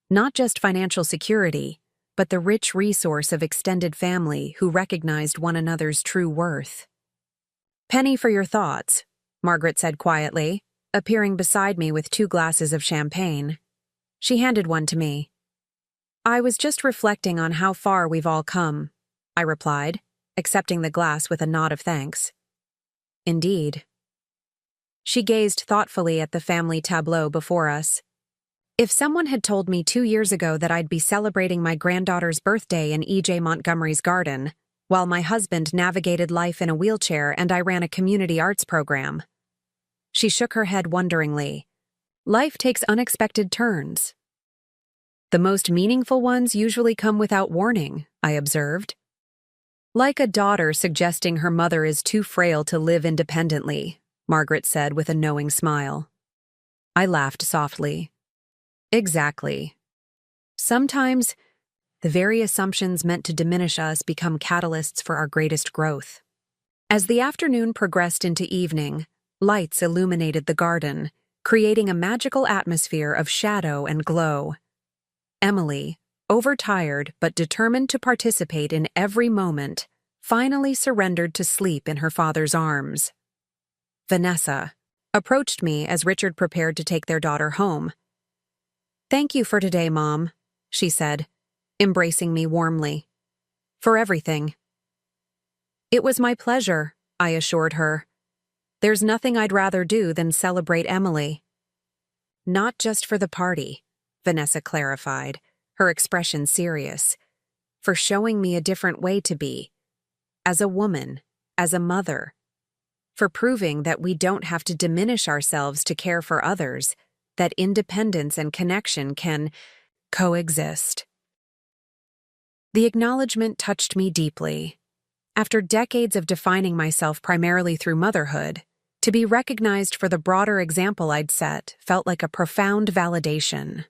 not just financial security, but the rich resource of extended family who recognized one another's true worth. "Penny for your thoughts," Margaret said quietly, appearing beside me with 2 glasses of champagne. She handed one to me. "I was just reflecting on how far we've all come," I replied, accepting the glass with a nod of thanks. "Indeed." She gazed thoughtfully at the family tableau before us. If someone had told me 2 years ago that I'd be celebrating my granddaughter's birthday in E.J. Montgomery's garden, while my husband navigated life in a wheelchair and I ran a community arts program. She shook her head wonderingly. Life takes unexpected turns. The most meaningful ones usually come without warning, I observed. Like a daughter suggesting her mother is too frail to live independently, Margaret said with a knowing smile. I laughed softly. Exactly. Sometimes, the very assumptions meant to diminish us become catalysts for our greatest growth. As the afternoon progressed into evening, lights illuminated the garden, creating a magical atmosphere of shadow and glow. Emily, overtired but determined to participate in every moment, finally surrendered to sleep in her father's arms. Vanessa approached me as Richard prepared to take their daughter home. "Thank you for today, Mom," she said, embracing me warmly. "For everything." "It was my pleasure," I assured her. "There's nothing I'd rather do than celebrate Emily." "Not just for the party," Vanessa clarified, her expression serious, "for showing me a different way to be. As a woman, as a mother. For proving that we don't have to diminish ourselves to care for others, that independence and connection can coexist." The acknowledgement touched me deeply. After decades of defining myself primarily through motherhood, to be recognized for the broader example I'd set felt like a profound validation.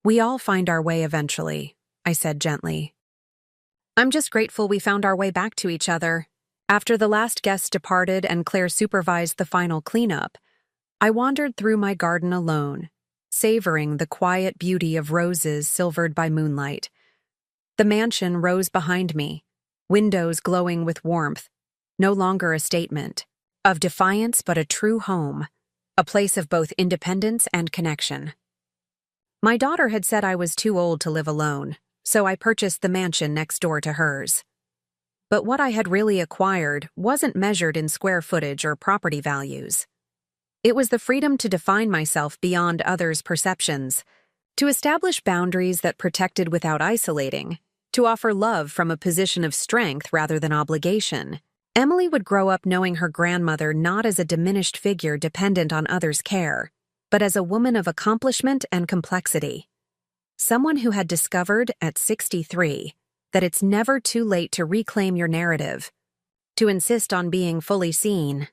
"We all find our way eventually," I said gently. "I'm just grateful we found our way back to each other." After the last guests departed and Claire supervised the final cleanup, I wandered through my garden alone, savoring the quiet beauty of roses silvered by moonlight. The mansion rose behind me, windows glowing with warmth, no longer a statement of defiance but a true home, a place of both independence and connection. My daughter had said I was too old to live alone, so I purchased the mansion next door to hers. But what I had really acquired wasn't measured in square footage or property values. It was the freedom to define myself beyond others' perceptions, to establish boundaries that protected without isolating, to offer love from a position of strength rather than obligation. Emily would grow up knowing her grandmother not as a diminished figure dependent on others' care, but as a woman of accomplishment and complexity. Someone who had discovered, at 63, that it's never too late to reclaim your narrative, to insist on being fully seen.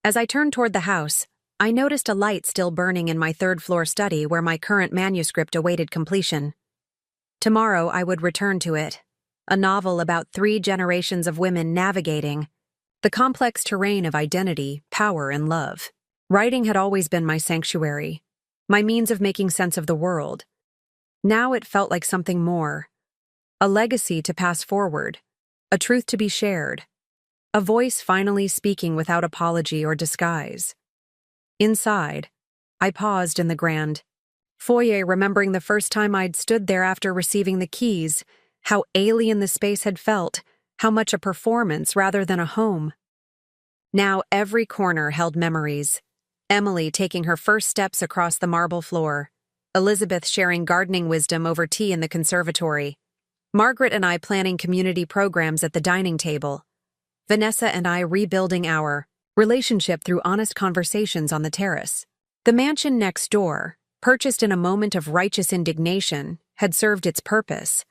As I turned toward the house, I noticed a light still burning in my third-floor study where my current manuscript awaited completion. Tomorrow I would return to it, a novel about 3 generations of women navigating the complex terrain of identity, power, and love. Writing had always been my sanctuary, my means of making sense of the world. Now it felt like something more. A legacy to pass forward, a truth to be shared, a voice finally speaking without apology or disguise. Inside, I paused in the grand foyer, remembering the first time I'd stood there after receiving the keys, how alien the space had felt, how much a performance rather than a home. Now every corner held memories. Emily taking her first steps across the marble floor, Elizabeth sharing gardening wisdom over tea in the conservatory, Margaret and I planning community programs at the dining table, Vanessa and I rebuilding our relationship through honest conversations on the terrace. The mansion next door, purchased in a moment of righteous indignation, had served its purpose,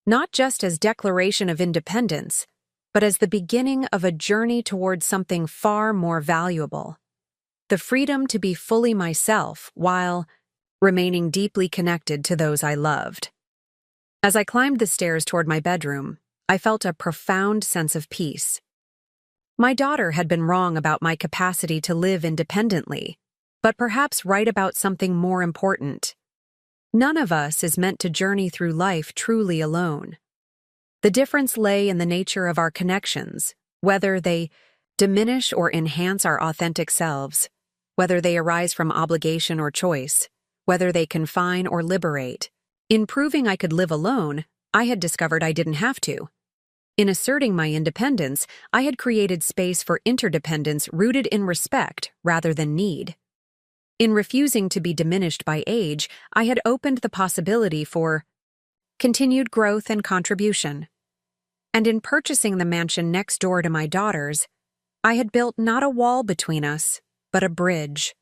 not just as declaration of independence, but as the beginning of a journey towards something far more valuable: the freedom to be fully myself while remaining deeply connected to those I loved. As I climbed the stairs toward my bedroom, I felt a profound sense of peace. My daughter had been wrong about my capacity to live independently, but perhaps right about something more important. None of us is meant to journey through life truly alone. The difference lay in the nature of our connections, whether they diminish or enhance our authentic selves, whether they arise from obligation or choice, whether they confine or liberate. In proving I could live alone, I had discovered I didn't have to. In asserting my independence, I had created space for interdependence rooted in respect rather than need. In refusing to be diminished by age, I had opened the possibility for continued growth and contribution. And in purchasing the mansion next door to my daughter's, I had built not a wall between us, but a bridge,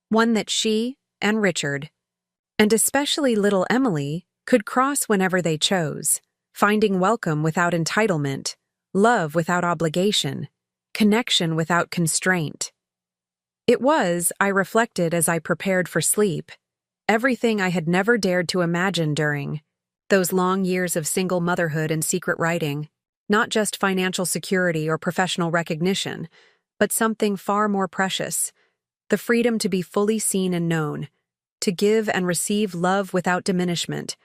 one that she and Richard, and especially little Emily, could cross whenever they chose, finding welcome without entitlement, love without obligation, connection without constraint. It was, I reflected as I prepared for sleep, everything I had never dared to imagine during those long years of single motherhood and secret writing, not just financial security or professional recognition, but something far more precious: the freedom to be fully seen and known, to give and receive love without diminishment,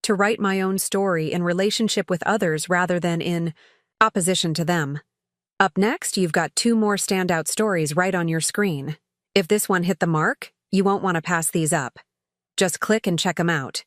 to write my own story in relationship with others rather than in opposition to them. Up next, you've got 2 more standout stories right on your screen. If this one hit the mark, you won't want to pass these up. Just click and check them out.